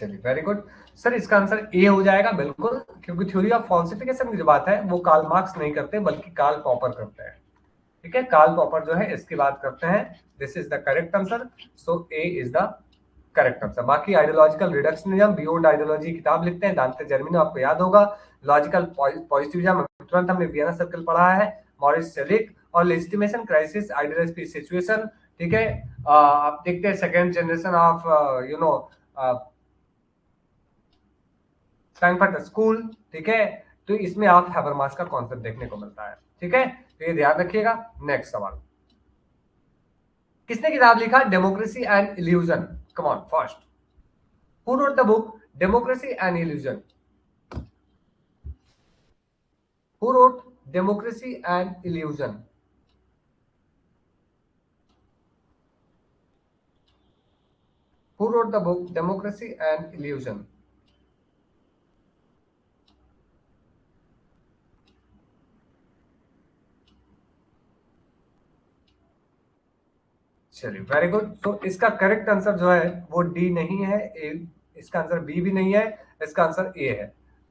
चलिए वेरी गुड सर, इसका आंसर ए हो जाएगा बिल्कुल, क्योंकि थ्योरी ऑफ फॉल्सिफिकेशन की जो बात है वो कार्ल मार्क्स नहीं करते बल्कि कार्ल पॉपर करते हैं। ठीक है, कार्ल पॉपर जो है इसकी बात करते हैं। This is the correct answer, so A is the correct answer. बाकी आइडियोलॉजिकल रिडक्शनिज्म बियॉन्ड आइडियोलॉजी किताब लिखते हैं दांते जर्मिनो, आपको याद होगा। लॉजिकल पॉजिटिविज्म तुरंत हमने वियना सर्कल पढ़ा है, मॉरिस सेलिक। और लेजिटिमेशन क्राइसिस आइडियलिस्ट सिचुएशन। ठीक है, आप देखते हैं second generation of you know Frankfurt school. ठीक है, तो इसमें आप हैबरमास का कॉन्सेप्ट देखने को मिलता है। ठीक है, तो ये ध्यान रखिएगा। नेक्स्ट सवाल, किसने किताब लिखा democracy and illusion? Come on first, who wrote the book democracy and illusion? Who wrote democracy and illusion? Who wrote the book democracy and illusion? चलिए वेरी गुड, तो इसका करेक्ट आंसर जो है वो डी नहीं है, इसका आंसर बी भी नहीं है, इसका आंसर ए है।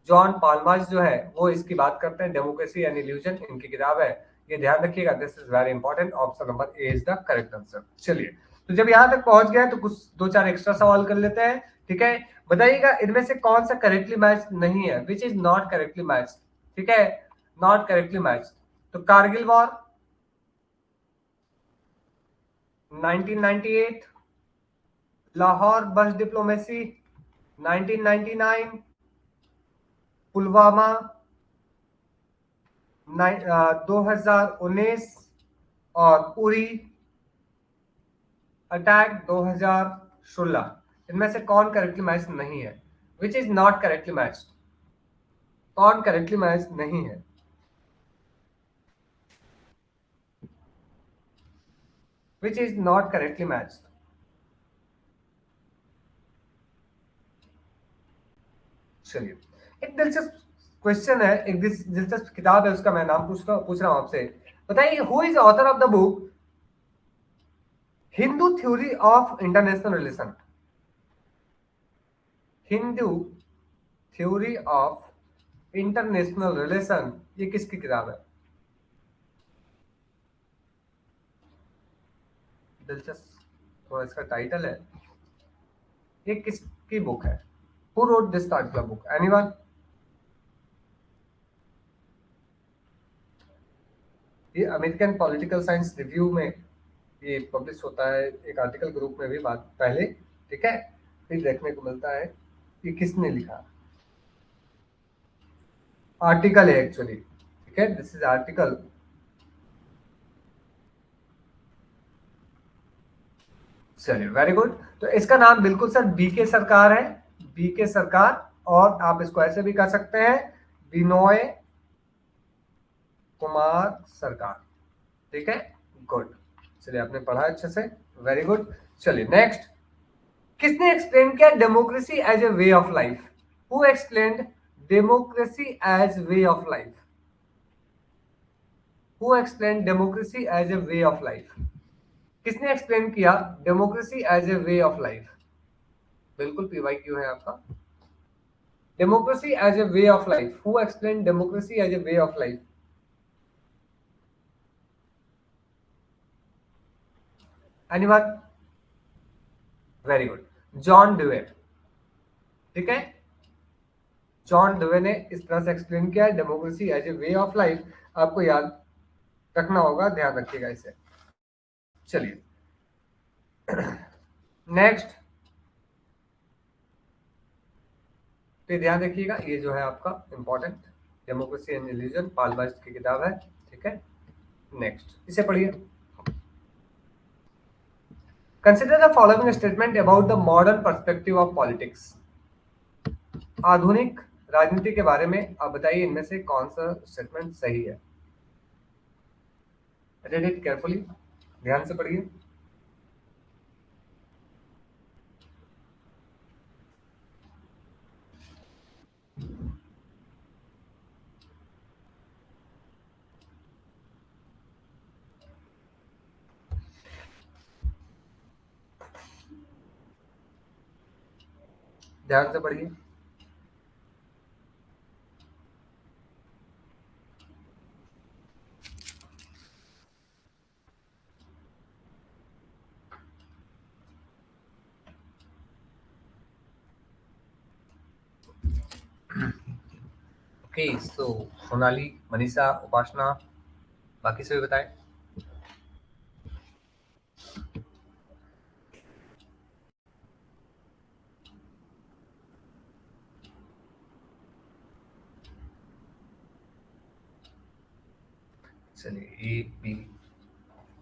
जॉन पालमाज जो है वो इसकी बात करते हैं, डेमोक्रेसी एंड इल्यूजन इनकी किताब है, ये ध्यान रखिएगा। This is very important, option number A is the correct answer. चलिए, तो जब यहां तक पहुंच गया तो कुछ दो चार एक्स्ट्रा सवाल कर लेते हैं। ठीक है, बताइएगा इनमें से कौन सा करेक्टली मैच नहीं है, which is not correctly match. ठीक है, नॉट करेक्टली मैच। तो कारगिल वॉर 1998, लाहौर बस डिप्लोमेसी 1999, पुलवामा 2019 और उरी अटैक 2016। इनमें से कौन करेक्टली मैच नहीं है, which is not correctly match? कौन करेक्टली मैच नहीं है? Which is not correctly match? चलिए, एक दिलचस्प क्वेश्चन है, एक दिलचस्प किताब है, उसका मैं नाम पूछ रहा हूं आपसे। बताइए, who is author of the book Hindu theory of international relation? Hindu theory of international relation, ये किसकी किताब है? दिलचस्प, थोड़ा इसका टाइटल है, ये किसकी बुक है? Who wrote this particular book, anyone? ये अमेरिकन पॉलिटिकल साइंस रिव्यू में ये पब्लिश होता है, एक आर्टिकल ग्रुप में भी बात पहले। ठीक है, फिर देखने को मिलता है कि किसने लिखा। आर्टिकल है एक्चुअली। ठीक है, दिस इज आर्टिकल। चलिए वेरी गुड, तो इसका नाम बिल्कुल सर बी के सरकार है, बी के सरकार। और आप इसको ऐसे भी कह सकते हैं, बिनोय कुमार सरकार। ठीक है, गुड। चलिए, आपने पढ़ा अच्छे से, वेरी गुड। चलिए नेक्स्ट, किसने एक्सप्लेन किया democracy as a way of life? Who explained democracy as way of life? Who explain democracy as a way of life? किसने एक्सप्लेन किया democracy as a way of life? बिल्कुल पीवाई क्यों है आपका। Democracy as a way of life, who explain democracy as a way of life? Anyone? Very good, John Dewey. ठीक है, John डुवे ने इस तरह से एक्सप्लेन किया है democracy as a way of life. आपको याद रखना होगा, ध्यान रखिएगा इसे। चलिए नेक्स्ट पे ध्यान रखिएगा, ये जो है आपका इंपॉर्टेंट, डेमोक्रेसी एंड रिलीजन, पालमास्ट की किताब है। ठीक है, नेक्स्ट इसे पढ़िए। Consider the following statement about the modern perspective of politics. आधुनिक राजनीति के बारे में आप बताइए, इनमें से कौन सा स्टेटमेंट सही है? रीड इट केयरफुली, ध्यान से पढ़िए। ध्यान से पढ़िए। ओके, सो सोनाली, मनीषा, उपासना, बाकी सभी बताएं। चलिए, ए बी,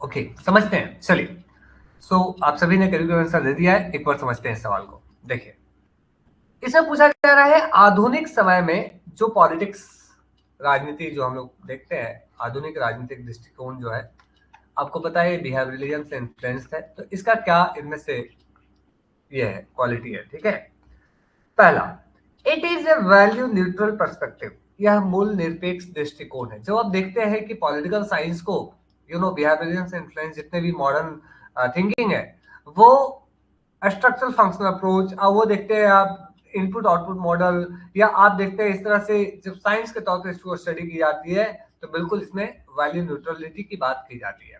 ओके, समझते हैं। चलिए, सो आप सभी ने करीब आंसर दे दिया है। एक बार समझते हैं इस सवाल को। देखिए, इसमें पूछा जा रहा है आधुनिक समय में जो पॉलिटिक्स, राजनीति जो हम लोग देखते हैं, आधुनिक राजनीतिक दृष्टिकोण जो है, आपको पता है बिहेवियरलिज्म से इन्फ्लुएंस्ड है, तो इसका क्या इनमें से ये है, क्वालिटी है, ठीक है। पहला, it is a value neutral perspective. यह मूल निरपेक्ष दृष्टिकोण है। जो आप देखते हैं कि पॉलिटिकल साइंस को, बिहेवियरिज्म से इन्फ्लुएंस जितने भी मॉडर्न थिंकिंग है, वो स्ट्रक्चरल फंक्शनल अप्रोच, वो देखते हैं आप, इनपुट आउटपुट मॉडल, या आप देखते हैं इस तरह से जब साइंस के तौर पर इसको स्टडी की जाती है, तो बिल्कुल इसमें वैल्यू न्यूट्रलिटी की बात की जाती है।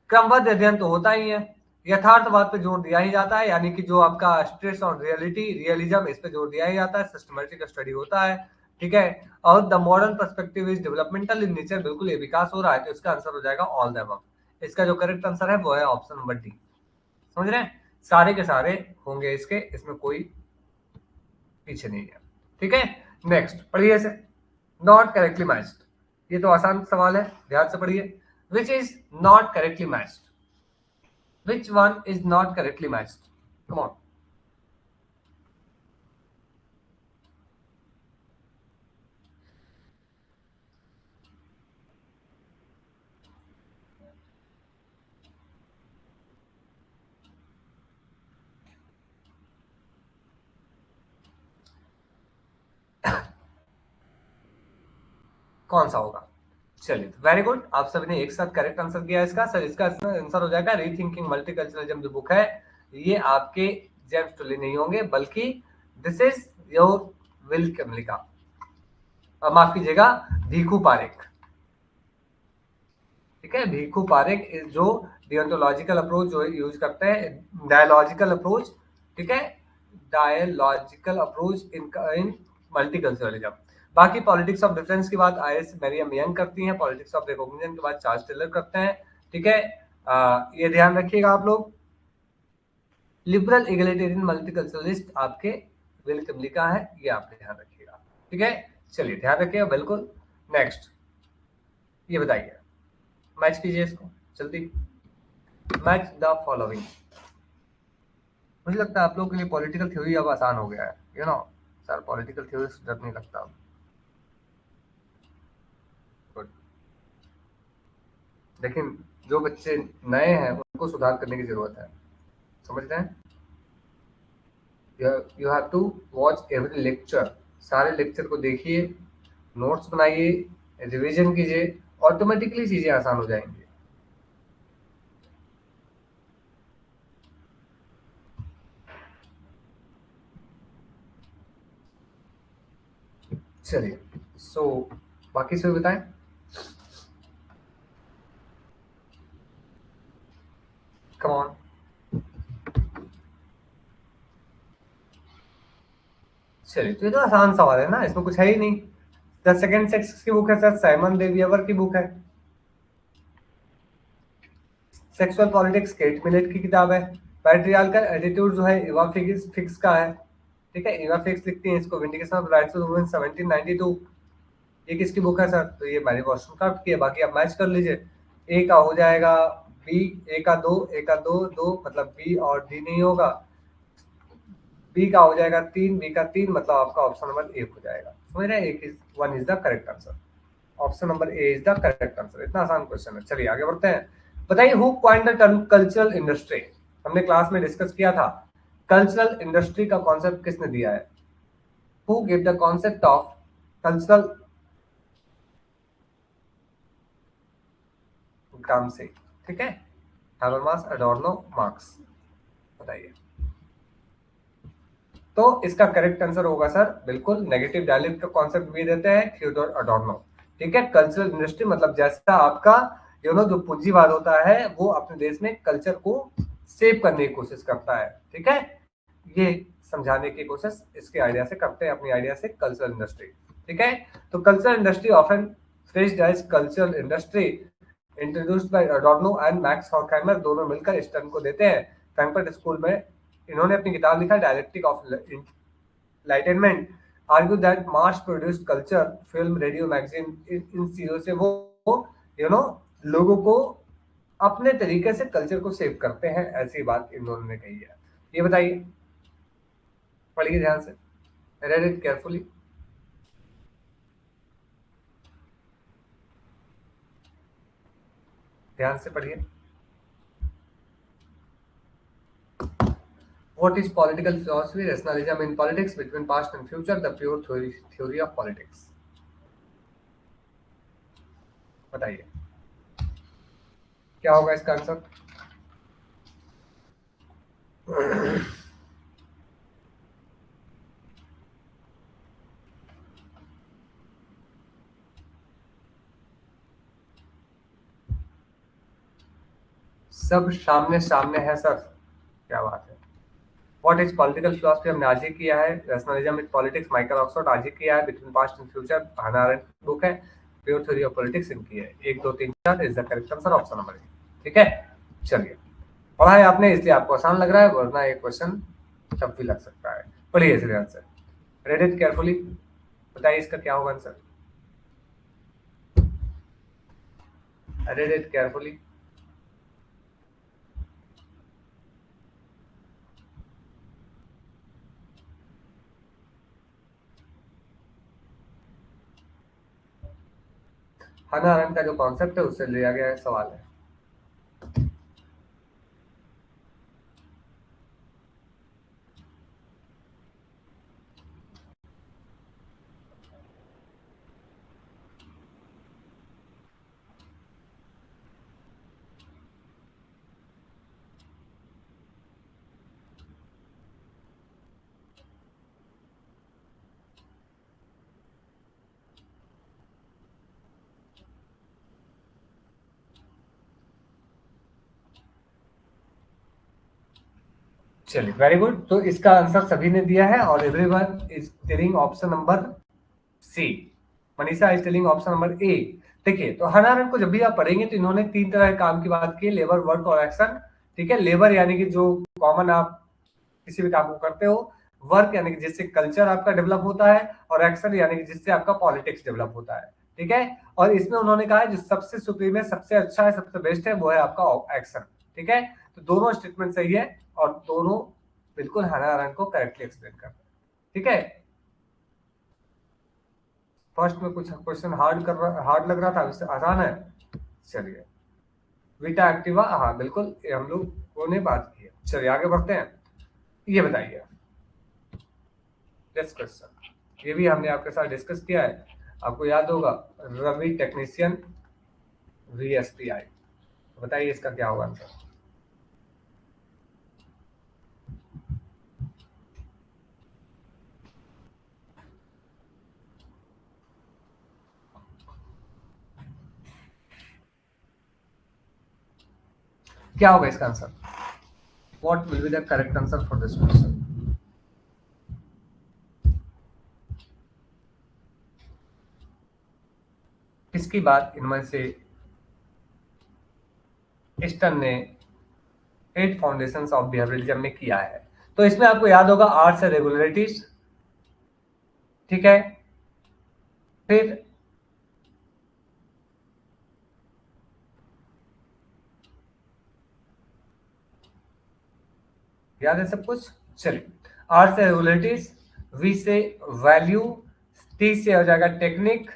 क्रमबद्ध अध्ययन तो होता ही है, यथार्थवाद पे जोर दिया ही जाता है, यानी कि जो आपका स्ट्रेस ऑन रियलिटी, रियलिज्म, इस पे जोर दिया ही जाता है, सिस्टमैटिक स्टडी होता है, ठीक है। और the modern perspective is developmental in nature, बिल्कुल ये विकास हो रहा है, तो इसका आंसर हो जाएगा ऑल द अबव। इसका जो करेक्ट आंसर है वो है ऑप्शन नंबर डी। समझ रहे हैं, सारे के सारे होंगे इसके, इसमें कोई पीछे नहीं है, ठीक है। नेक्स्ट पढ़िए इसे। नॉट करेक्टली मैच्ड, ये तो आसान सवाल है, ध्यान से पढ़िए। विच is not correctly matched, which one is not correctly matched? Come on. कौन सा होगा? चलिए, वेरी गुड, आप सभी ने एक साथ करेक्ट आंसर दिया इसका। सर, इसका आंसर हो जाएगा रीथिंकिंग मल्टीकल्चरलिज्म। जो बुक है, ये आपके जेम्स टुली नहीं होंगे, बल्कि this is your will Kamalika, माफ कीजिएगा, भीखू पारेख, ठीक है। भीखू पारेख जो डियोंटोलॉजिकल अप्रोच जो यूज करते हैं, डायलॉजिकल अप्रोच, ठीक है, डायलॉजिकल अप्रोच इन मल्टीकल्चरलिज्म। बाकी पॉलिटिक्स ऑफ डिफरेंस की बात आईएस मैरियम यंग करती हैं, पॉलिटिक्स ऑफ रिकॉग्निशन की बात चार्ल्स टेलर करते हैं, ठीक है। ये ध्यान रखिएगा आप लोग। लिबरल इगलिटेरियन मल्टीकल्चरलिस्ट आपके विल कमलिका है, ये आप ध्यान रखिएगा, ठीक है। चलिए, ध्यान रखिएगा बिल्कुल। नेक्स्ट, ये बताइए, मैच कीजिए इसको जल्दी। Match the following. मुझे लगता है आप लोगों के लिए पॉलिटिकल थ्योरी अब आसान हो गया है, सर, पॉलिटिकल थ्योरी से डर नहीं लगता अब। गुड। लेकिन जो बच्चे नए हैं उनको सुधार करने की जरूरत है, समझ रहे हैं। You have to watch every lecture, सारे लेक्चर को देखिए, नोट्स बनाइए, रिवीजन कीजिए, ऑटोमेटिकली चीजें आसान हो जाएंगी। चलिए, सो बाकी सब बताएं। Come on. चलिए, तो ये तो आसान सवाल है ना, इसमें कुछ है ही नहीं। द सेकंड सेक्स की बुक है सर, साइमन देवियवर की बुक है। सेक्सुअल पॉलिटिक्स केट मिलेट की किताब है। पैट्रियार्कल एटीट्यूड जो है इवा फिक्स फिक्स का है, ठीक है। इवा फिक्स लिखती हैं इसको, vindication of rights of women 1792। ये किसकी बुक है सर? तो ये मैरी वॉशनक्रॉफ्ट की है। बाकी आप मैच कर लीजिए। ए का हो जाएगा बी, ए का दो, ए का दो दो, मतलब बी और डी नहीं होगा। बी का हो जाएगा तीन, बी का तीन, मतलब आपका ऑप्शन नंबर एक हो जाएगा। समझ रहे हैं, एक is one is the correct answer. Option number A is the correct answer. इतना आसान क्वेश्चन है। चलिए आगे बढ़ते हैं। बताइए, who coined the term cultural industry? हमने क्लास में डिस्कस किया था, कल्चरल इंडस्ट्री का कॉन्सेप्ट किसने दिया है? Who give the concept of cultural? Gramsci, ठीक है, हाबरमास, एडोर्नो, मार्क्स। बताइए। तो इसका करेक्ट आंसर होगा सर बिल्कुल नेगेटिव डायलेक्ट का कॉन्सेप्ट भी देते हैं थियोडोर अडोर्नो। ठीक है, कल्चरल इंडस्ट्री मतलब जैसा आपका जो पूंजीवाद होता है वो अपने देश में कल्चर को सेव करने की कोशिश करता है। ठीक है, ये समझाने की कोशिश इसके आइडिया से करते हैं, अपनी आइडिया से कल्चरल इंडस्ट्री। ठीक है, तो cultural industry often phrased as cultural industry introduced by Adorno and Max Horkheimer, दोनों मिलकर इस टर्म को देते हैं। फ्रैंकफर्ट स्कूल में इन्होंने अपनी किताब लिखा dialectic of Enlightenment argue that mass-produced culture, film, radio, magazine इन चीजों से वो यू नो लोगों को अपने तरीके से कल्चर को सेव करते हैं, ऐसी बात इन्होंने कही है। ये बताइए, पढ़िए ध्यान से, read it carefully। ध्यान से पढ़िए। What is political philosophy? Rationalism in politics between past and future, the pure theory of politics। बताइए क्या होगा इसका आंसर? सब सामने सामने है सर, क्या बात है। व्हाट इज पॉलिटिकल फिलोसफी हमने आज ही किया है। Rationalism with politics Michael Oxford आज ही किया है। Between past and future Hannah Arendt book है। प्योर थ्योरी ऑफ पॉलिटिक्स इनकी है। 1 2 3 4 is the correct answer, option number A. ठीक है, चलिए, पढ़ा है आपने इसलिए आपको आसान लग रहा है, वरना ये क्वेश्चन टफ भी लग सकता है। पढ़िए इसलिए आंसर, रेड इट केयरफुली, बताइए इसका क्या होगा answer. Read it carefully. Hannah Arendt का जो कॉन्सेप्ट है उससे लिया गया सवाल है। चलिए, वेरी गुड। तो इसका आंसर सभी ने दिया है और everyone is telling option number C. Manisha is telling option number A. देखिए, तो हन्ना अरेंट को जब भी आप पढ़ेंगे तो इन्होंने 3 तरह के काम की बात की, लेबर, वर्क और एक्शन। ठीक है, लेबर यानी कि जो कॉमन आप किसी भी काम को करते हो, वर्क यानी कि जिससे कल्चर आपका डेवलप होता है, और एक्शन यानी कि जिससे आपका पॉलिटिक्स डेवलप होता है। ठीक है, और इसमें उन्होंने कहा है जो सबसे सुप्रीम है, सबसे अच्छा है, सबसे बेस्ट है, वो है आपका एक्शन। ठीक है, तो दोनों स्टेटमेंट सही है और दोनों बिल्कुल हन्ना अरेंट को करेक्टली एक्सप्लेन कर रहे हैं। ठीक है, फर्स्ट में कुछ क्वेश्चन हार्ड लग रहा था, इससे आसान है। चलिए, वीटा एक्टिवा, हाँ बिल्कुल, ये हम लोगों ने बात की है। चलिए आगे बढ़ते हैं। ये बताइए, नेक्स्ट क्वेश्चन, ये भी हमने आपके साथ डिस्कस किया है, आपको याद होगा, रवि टेक्नीशियन VSPI। बताइए इसका क्या होगा आंसर। क्या होगा इसका answer? What will be the correct answer for this question? किसकी बात इनमें से स्टन ने 8 फाउंडेशंस ऑफ बिहेवियरलिज्म में किया है? तो इसमें आपको याद होगा आर्ट्स एंड रेगुलरिटीज। ठीक है, फिर याद है सब कुछ? चलिए, आर से रेगुलरिटीज, वी से वैल्यू, टी से हो जाएगा टेक्निक।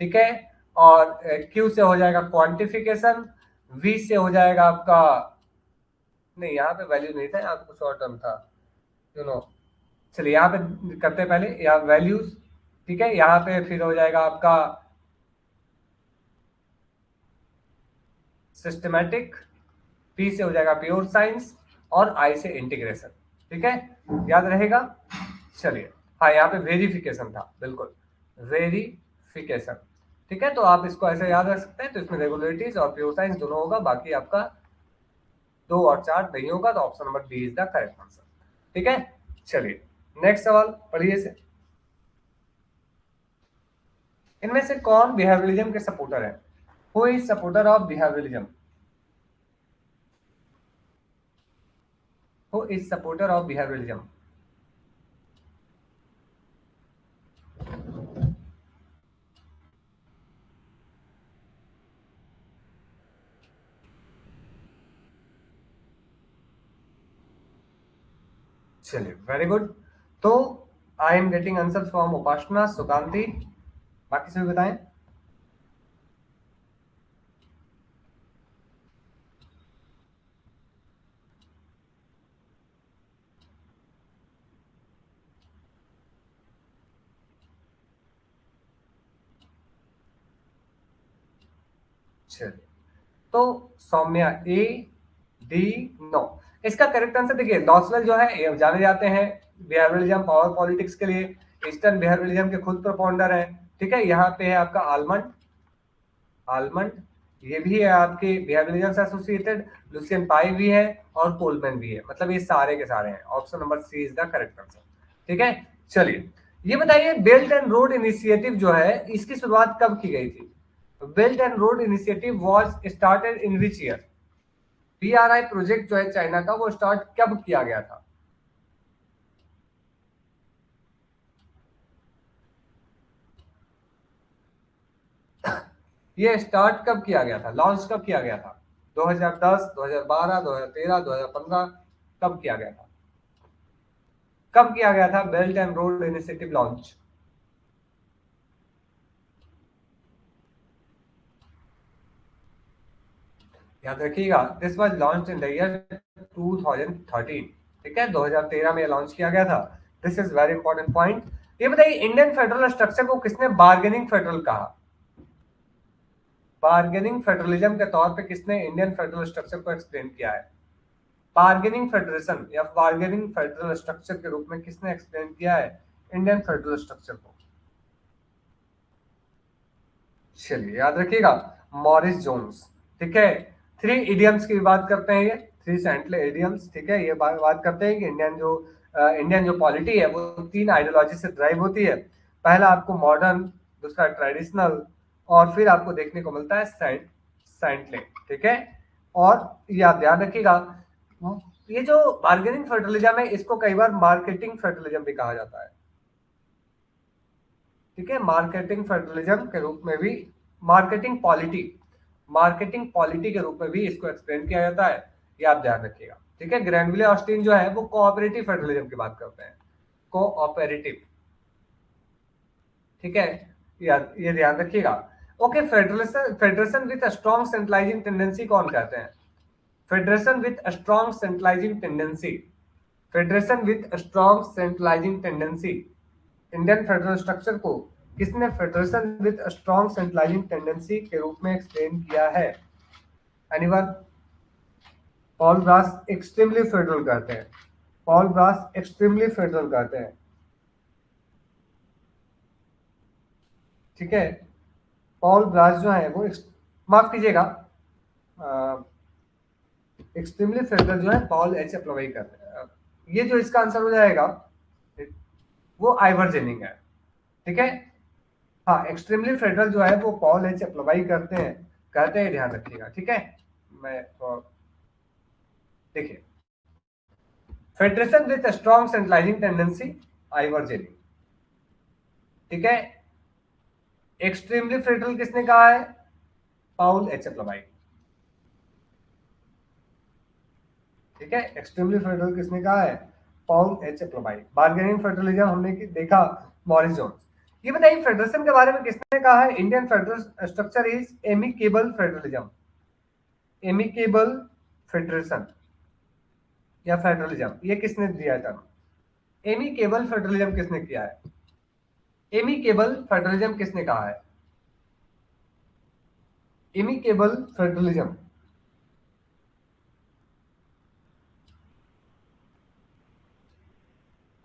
ठीक है, और क्यू से हो जाएगा क्वांटिफिकेशन, वी से हो जाएगा आपका, नहीं यहाँ पे वैल्यू नहीं था, यहाँ पे कुछ और टर्म था, यू नो। चलिए यहाँ पे करते हैं, पहले यहाँ वैल्यूज। ठीक है, यहाँ पे फिर हो जाएगा आपका सिस्टमैटिक, पी से हो जाएगा प्योर साइंस, और आई से इंटीग्रेशन। ठीक है, याद रहेगा। चलिए, हाँ यहाँ पे वेरिफिकेशन था, बिल्कुल वेरिफिकेशन। ठीक है, तो आप इसको ऐसे याद रख सकते हैं। तो इसमें रेगुलरिटीज और प्योर साइंस दोनों होगा, बाकी आपका 2 और 4 नहीं होगा, तो option number B is the correct answer. ठीक है, चलिए नेक्स्ट सवाल पढ़िए से। इनमें से कौन बिहेवियरिज्म के सपोर्टर है? Who is supporter of behaviourism? Who is supporter of behaviourism? चलिए, वेरी गुड। तो I am getting answer from Upasana, Sukanti, बाकी सभी बताएं। चलिए, तो सौम्या ए, डी, नो। इसका करेक्ट आंसर देखिए, लॉसवेल जो है ये जाने जाते हैं बिहेवियरलिज्म पावर पॉलिटिक्स के लिए, ईस्टर्न बिहेवियरलिज्म के खुद प्रोपाउंडर हैं। ठीक है, यहाँ पे है आपका आलमंड, आलमंड ये भी है आपके बिहेवियरलिज्म से एसोसिएटेड, लुसियन पाई भी है और कोलमैन भी है, मतलब ये सारे के सारे हैं। Option number C is the correct answer. ठीक है, चलिए ये बताइए, बेल्ट एंड रोड इनिशिएटिव जो है इसकी शुरुआत कब की गई थी? Belt and road initiative was started in which year? BRI project जो है चाइना का, वो स्टार्ट कब किया गया था? ये स्टार्ट कब किया गया था, लॉन्च कब किया गया था? 2010, 2012, 2013, 2015? कब किया गया था? कब किया गया था belt and road initiative launch? याद रखिएगा, this was launch in the year 2013। ठीक है, 2013 में लॉन्च किया गया था। This is very important point. ये बताइए, इंडियन फेडरल स्ट्रक्चर को किसने बार्गेनिंग फेडरल कहा? बार्गेनिंग फेडरलिज्म के तौर पे किसने इंडियन फेडरल स्ट्रक्चर को एक्सप्लेन किया है? बार्गेनिंग फेडरेशन या बार्गेनिंग फेडरल स्ट्रक्चर के रूप में किसने एक्सप्लेन किया है इंडियन फेडरल स्ट्रक्चर को? चलिए याद रखिएगा, मॉरिस जोन्स। ठीक है, 3 इडियम्स की बात करते हैं, ये 3 सेंट्रल इडियम्स। ठीक है, ये बात करते हैं कि इंडियन जो पॉलिटी है वो 3 आइडियोलॉजी से ड्राइव होती है। पहला आपको मॉडर्न, दूसरा ट्रेडिशनल, और फिर आपको देखने को मिलता है सेंटले। ठीक है, और ये आप ध्यान रखिएगा, ये जो बार्गेनिंग फेडरलिज्म है इसको कई बार मार्केटिंग फेडरलिज्म भी कहा जाता है। ठीक है, मार्केटिंग फेडरलिज्म के रूप में भी, मार्केटिंग पॉलिटी मार्केटिंग पॉलिटी के रूप में भी इसको एक्सप्लेन किया जाता है। ये आप ध्यान रखिएगा। ठीक है, ग्रैनविले ऑस्टिन जो है वो कोऑपरेटिव फेडरलिज्म की बात करते हैं, कोऑपरेटिव। ठीक है, ये ध्यान रखिएगा। Okay, federation federation with strong centralising tendency कौन कहते हैं? Federation with strong centralising tendency, federation with strong centralising tendency, Indian federal structure को किसने federation with strong centralising tendency के रूप में एक्सप्लेन किया है? Anyone? Paul Brass extremely federal कहते हैं, पॉल ब्रास एक्सट्रीमली फेडरल कहते हैं। ठीक है, पॉल ब्रास जो है वो माफ कीजिएगा, एक्सट्रीमली फेडरल जो है पॉल एच अप्लाई करते हैं। ये जो इसका आंसर हो जाएगा वो आइवर जेनिंग है। ठीक है, हाँ, एक्सट्रीमली फेडरल जो है वो पॉल एच अप्लाई कहते हैं, ध्यान रखिएगा। ठीक है, मैं देखिए, federation with strong centralising tendency, Ivoire ginning. ठीक है, एक्सट्रीमली फेडरल किसने कहा है? पाउल एच अप्लाई। ठीक है, एक्सट्रीमली फेडरल किसने कहा है? पाउल एच अप्लाई। बार्गेनिंग फेडरलिज्म हमने देखा, मॉरिस जोन्स। ये बताइए, फेडरेशन के बारे में किसने कहा है Indian federal structure is amicable federalism? Amicable federation या फेडरलिज्म, ये किसने दिया है टर्म? एमी केबल फेडरलिज्म किसने किया है? एमी केबल फेडरलिज्म किसने कहा है? Amy cable federalism.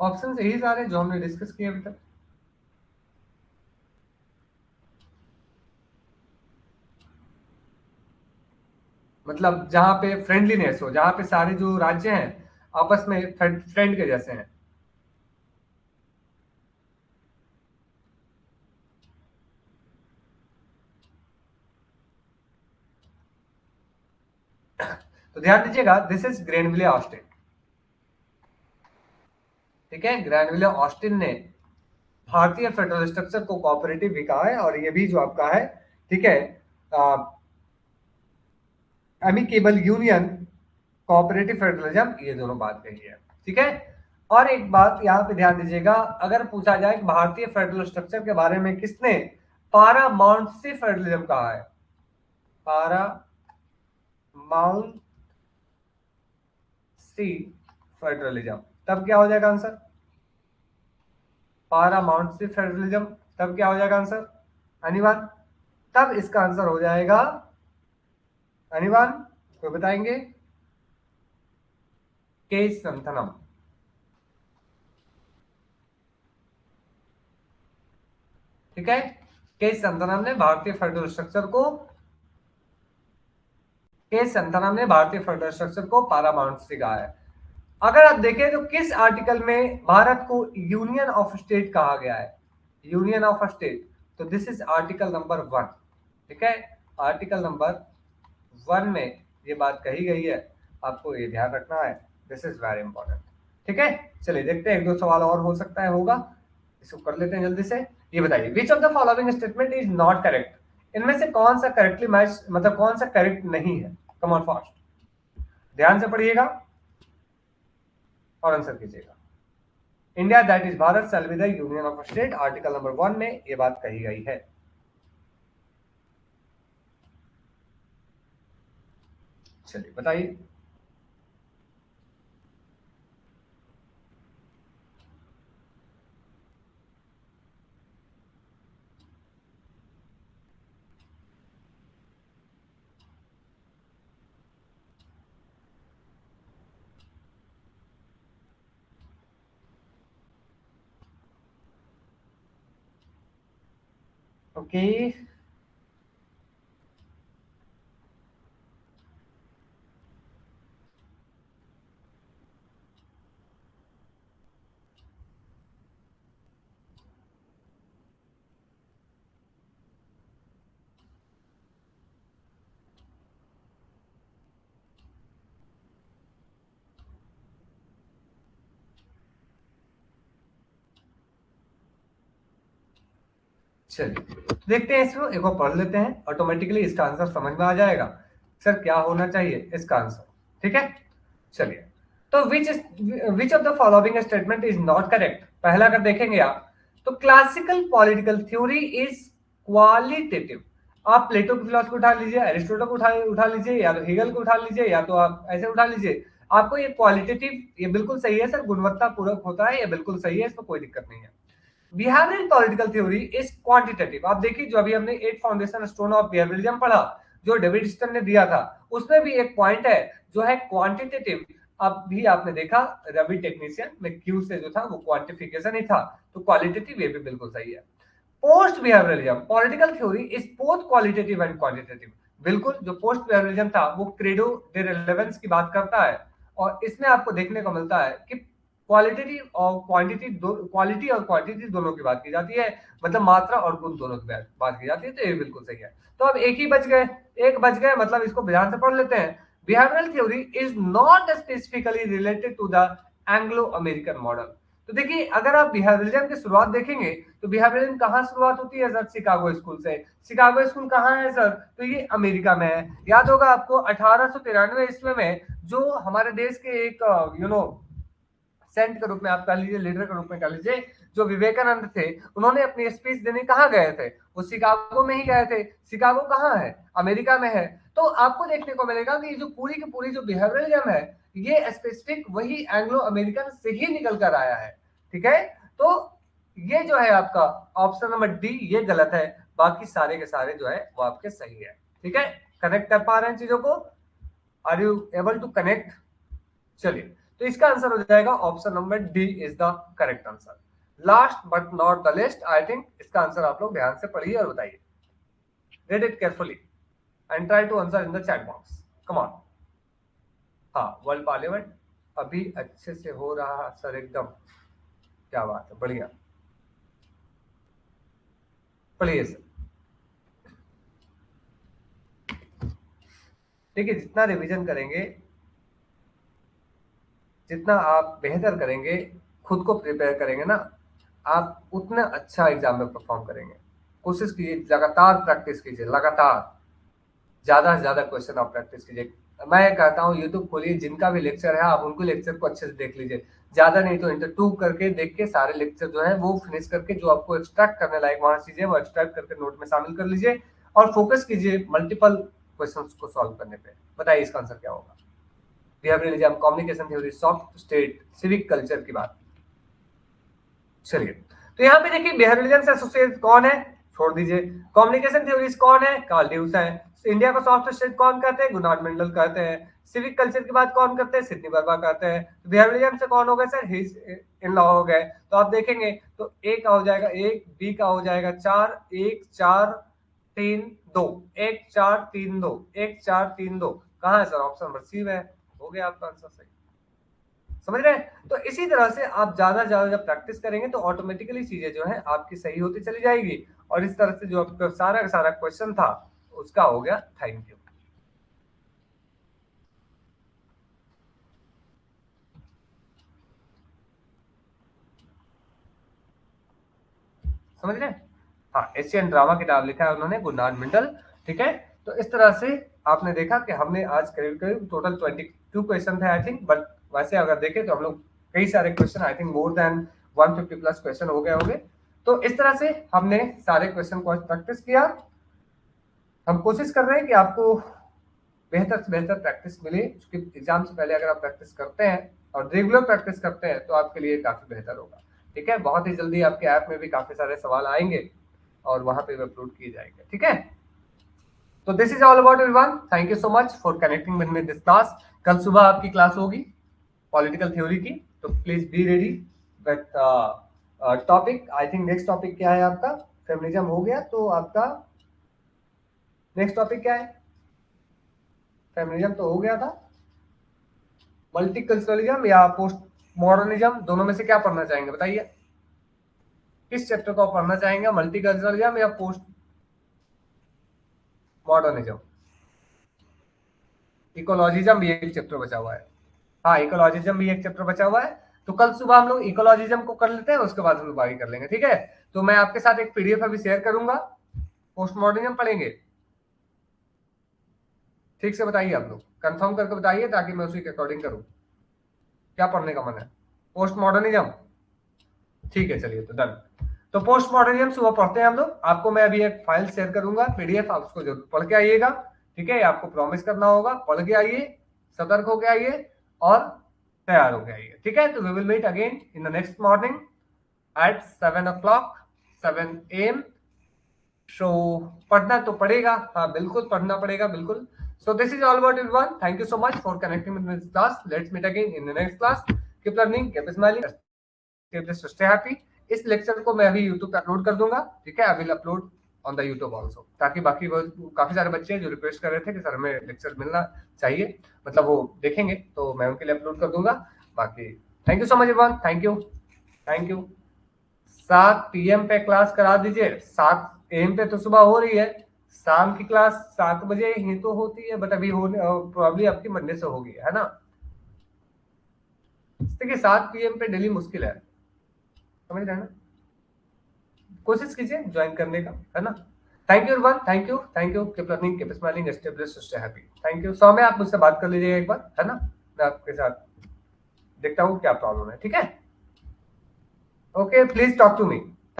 ऑप्शन यही सारे जो हमने डिस्कस किए अभी तक। मतलब जहां पे फ्रेंडलीनेस हो, जहां पे सारे जो राज्य हैं आपस में फ्रेंड के जैसे हैं। तो ध्यान दीजिएगा, दिस इज ग्रेनविले ऑस्टिन। ठीक है, ग्रेनविले ऑस्टिन ने भारतीय फेडरल स्ट्रक्चर को कोऑपरेटिव भी कहा है, और ये भी जो आपका है, ठीक है, एमिकेबल यूनियन, कोऑपरेटिव फेडरलिज्म, ये दोनों बात कही है। ठीक है। और एक बात यहाँ पे ध्यान दीजिएगा, अगर पूछा जाए कि भारतीय फेडरल स्ट्रक्चर के बारे में किसने पारामाउंटसी फेडरलिज्म कहा है, पारामाउंटसी फेडरलिज्म, तब क्या हो जाएगा आंसर? पारामाउंटसी फेडरलिज्म, तब क्या हो जाएगा आंसर? अनिवार्य, तब इसका आंसर हो जाएगा अनिवार्य, कोई बताएंगे? के संथनम। ठीक है, के संथनम ने भारतीय फेडरल स्ट्रक्चर को, के संथनम ने भारतीय फेडरल स्ट्रक्चर को पारामाउंट से कहा है। अगर आप देखें तो किस आर्टिकल में भारत को यूनियन ऑफ स्टेट कहा गया है, यूनियन ऑफ स्टेट, तो दिस इज आर्टिकल नंबर 1। ठीक है, आर्टिकल नंबर 1 में ये बात कही गई है, आपको ये ध्यान रखना है, दिस इज वेरी इंपॉर्टेंट। ठीक है, चलिए देखते हैं, एक दो सवाल और हो सकता है होगा, इसको कर लेते हैं जल्दी से। ये बताइए, विच of the following statement is not correct, इनमें से कौन सा करेक्टली मैच, मतलब कौन सा करेक्ट नहीं है? कम ऑन फास्ट, ध्यान से पढ़िएगा और आंसर कीजिएगा। India that is Bharat shall be the union of state, article number 1 में ये बात कही गई है। चलिए बताइए। ओके, चलिए देखते हैं इसको, एक बार पढ़ लेते हैं, ऑटोमेटिकली इसका आंसर समझ में आ जाएगा सर क्या होना चाहिए इसका आंसर। ठीक है, चलिए। तो विच of the following statement is not correct, पहला अगर देखेंगे आप, तो classical political theory is qualitative. आप प्लेटो की फिलॉसफी उठा लीजिए, एरिस्टोटल को उठा लीजिए, या तो हेगल को उठा लीजिए, या तो आप ऐसे उठा लीजिए, आपको ये क्वालिटेटिव, ये बिल्कुल सही है सर, गुणवत्ता पूर्वक होता है, ये बिल्कुल सही है, इसमें कोई दिक्कत नहीं है। Behavioural political theory is quantitative. आप देखिए, जो अभी हमने 8 फाउंडेशन स्टोन ऑफ बिहेवियरलिज्म पढ़ा, जो डेविड स्टन ने दिया था, उसमें भी एक पॉइंट है जो है क्वांटिटेटिव। अब भी आपने देखा, रवि टेक्नीशियन में क्यू से जो था वो क्वांटिफिकेशन ही था, तो क्वालिटेटिव ये भी बिल्कुल सही है। Post behaviourism political theory is both qualitative and quantitative. बिल्कुल, जो पोस्ट बिहेवियरलिज्म था वो क्रेडो दे रेलेवेंस की बात करता है, और इसमें आपको देखने को मिलता है कि क्वालिटी और क्वांटिटी, क्वालिटी और क्वांटिटी दोनों की बात की जाती है, मतलब मात्रा और गुण दोनों की बात की जाती है, तो ये बिल्कुल सही है। तो अब एक ही बच गए, एक बच गए, मतलब इसको ध्यान से पढ़ लेते हैं। Behavioural theory is not specifically related to the Anglo American model. तो देखिए, अगर आप बिहेवियरलिज्म की शुरुआत देखेंगे, तो बिहेवियरलिज्म कहाँ शुरुआत होती है सर? शिकागो स्कूल से। शिकागो स्कूल कहाँ है सर? तो ये अमेरिका में है। याद होगा आपको, 1893 ईस्वी में जो हमारे देश के एक सेंट के रूप में आप कह लीजिए, लीडर के रूप में कह लीजिए, जो विवेकानंद थे, उन्होंने अपनी स्पीच देने कहाँ गए थे? वो शिकागो में ही गए थे। शिकागो कहाँ है? अमेरिका में है। तो आपको देखने को मिलेगा कि जो पूरी की पूरी जो बिहेवियरलिज्म है, ये स्पेसिफिक वही एंग्लो अमेरिकन से ही निकल कर आया है। ठीक है, तो ये जो है आपका ऑप्शन नंबर डी, ये गलत है, बाकी सारे के सारे जो है वो आपके सही है। ठीक है, कनेक्ट कर पा रहे हैं चीजों को? Are you able to connect? चलिए, तो इसका आंसर हो जाएगा option number D is the correct answer. Last but not the list, I think इसका आंसर आप लोग ध्यान से पढ़िए और बताइए। Read it carefully and try to answer in the chat box, come on. हाँ, वर्ल्ड पार्लियामेंट अभी अच्छे से हो रहा है सर, एकदम क्या बात है, बढ़िया, पढ़िए सर। देखिए, जितना रिवीजन करेंगे, जितना आप बेहतर करेंगे, खुद को प्रिपेयर करेंगे ना, आप उतना अच्छा एग्जाम में परफॉर्म करेंगे। कोशिश कीजिए, लगातार प्रैक्टिस कीजिए, लगातार ज्यादा से ज्यादा क्वेश्चन आप प्रैक्टिस कीजिए। मैं कहता हूँ यूट्यूब खोलिए, जिनका भी लेक्चर है आप उनको लेक्चर को अच्छे से देख लीजिए, ज्यादा नहीं तो इंटर टू करके देख के सारे लेक्चर जो है वो फिनिश करके, जो आपको एक्सट्रैक्ट करने लायक वहां चीजें वो एक्सट्रैक्ट करके नोट में शामिल कर लीजिए और फोकस कीजिए मल्टीपल क्वेश्चन को सॉल्व करने पे। बताइए इसका आंसर क्या होगा। Behaviourism, communication theory, soft state, civic culture की बात। चलिए, तो यहाँ पे देखिए बिहेवियरलिज्म से एसोसिएट कौन है, छोड़ दीजिए। कम्युनिकेशन थ्योरीज कौन है, कार्ल ड्यूस है। इंडिया को सॉफ्ट स्टेट कौन कहते हैं, गुनार्ड मेंडल कहते हैं। सिविक कल्चर की बात कौन करते हैं, सिडनी वर्मा कहते हैं। बिहेवियरलिज्म से कौन हो गए सर, हिज इन लॉ हो गए। तो आप देखेंगे तो ए का हो जाएगा एक, बी का हो जाएगा 4, 1 4 3 2, 1 4 3 2, 1 4 3 2, कहाँ है सर, ऑप्शन नंबर सी है। हो गया आपका आंसर सही, समझ रहे हैं। तो इसी तरह से आप ज्यादा से ज्यादा जब प्रैक्टिस करेंगे तो ऑटोमेटिकली चीजें जो है आपकी सही होती चली जाएगी। और इस तरह से जो आपका सारा का सारा क्वेश्चन था उसका हो गया। Thank you. समझ रहे हैं। हाँ, एशियन ड्रामा किताब लिखा है उन्होंने, गुरनार्ड मिंडल। ठीक है, तो इस तरह से आपने देखा कि हमने आज करीब करीब टोटल 22 क्वेश्चन थे आई थिंक, बट वैसे अगर देखें तो हम लोग कई सारे question, I think more than 150 plus question हो गए होंगे। तो इस तरह से हमने सारे क्वेश्चन को प्रैक्टिस किया। हम कोशिश कर रहे हैं कि आपको बेहतर से बेहतर प्रैक्टिस मिले, क्योंकि एग्जाम से पहले अगर आप प्रैक्टिस करते हैं और रेगुलर प्रैक्टिस करते हैं तो आपके लिए काफी बेहतर होगा। ठीक है, बहुत ही जल्दी आपके ऐप में भी काफी सारे सवाल आएंगे और वहां पे अपलोड किए जाएंगे। ठीक है, तो this is all about everyone, thank you so much for connecting with me this class. कल सुबह आपकी क्लास होगी पॉलिटिकल थ्योरी की, तो please be ready with topic. I think next topic क्या है आपका, फेमिनिज्म हो गया, तो आपका नेक्स्ट टॉपिक क्या है, फेमिनिज्म तो हो गया था। मल्टीकल्चरलिज्म या पोस्ट मॉडर्निज्म, दोनों में से क्या पढ़ना चाहेंगे बताइए, किस चैप्टर को आप पढ़ना चाहेंगे, मल्टीकल्चरलिज्म या पोस्ट मॉडर्निज्म। इकोलॉजिज्म भी एक चैप्टर बचा हुआ है। हाँ, इकोलॉजिज्म भी एक चैप्टर बचा हुआ है। तो कल सुबह हम लोग इकोलॉजिज्म को कर लेते हैं, उसके बाद हम लोग बाकी कर लेंगे। ठीक है, तो मैं आपके साथ एक पीडीएफ अभी शेयर करूंगा। पोस्ट मॉडर्निज्म पढ़ेंगे, ठीक से बताइए, आप लोग कंफर्म करके बताइए ताकि मैं उसी के अकॉर्डिंग करूं। क्या पढ़ने का मन है, पोस्ट मॉडर्निज्म, ठीक है, चलिए तो डन। तो पोस्ट मॉडर्निज्म सुबह पढ़ते हैं हम लोग। आपको मैं अभी एक फाइल शेयर करूंगा पीडीएफ, आप उसको जरूर पढ़ के आइएगा। ठीक है, आपको प्रॉमिस करना होगा, पढ़ के आइए, सतर्क होके आइए और तैयार होके आइए। ठीक है, तो we will meet again in the next morning at 7 o'clock, 7 AM। So पढ़ना तो पड़ेगा, हाँ बिल्कुल पढ़ना पड़ेगा, बिल्कुल। So this is all about everyone, thank you so much for connecting with this class. Let's meet again in the next class. Keep learning, keep smiling, stay happy. इस lecture को मैं अभी यूट्यूब पे अपलोड कर दूंगा। ठीक है, I will upload on the YouTube also, ताकि बाकी काफी सारे बच्चे जो रिक्वेस्ट कर रहे थे कि सर हमें लेक्चर मिलना चाहिए, मतलब वो देखेंगे, तो मैं उनके लिए अपलोड कर दूंगा। बाकी thank you so much everyone, thank you, thank you. 7 PM पे क्लास करा दीजिए, 7 AM पे तो सुबह हो रही है, शाम की क्लास 7 बजे ही तो होती है, बट अभी होने प्रॉब्ली आपकी मंडे से होगी, है ना। देखिए 7 PM पे डेली मुश्किल है, समझ रहे हैं ना। कोशिश कीजिए ज्वाइन करने का, है ना। Thank you everyone, thank you, thank you. Keep learning, keep smiling, stay blessed, stay happy. Thank you. Saumya, आप मुझसे बात कर लीजिएगा एक बार, है ना, मैं आपके साथ देखता हूँ क्या प्रॉब्लम है। ठीक है, okay, please talk to me.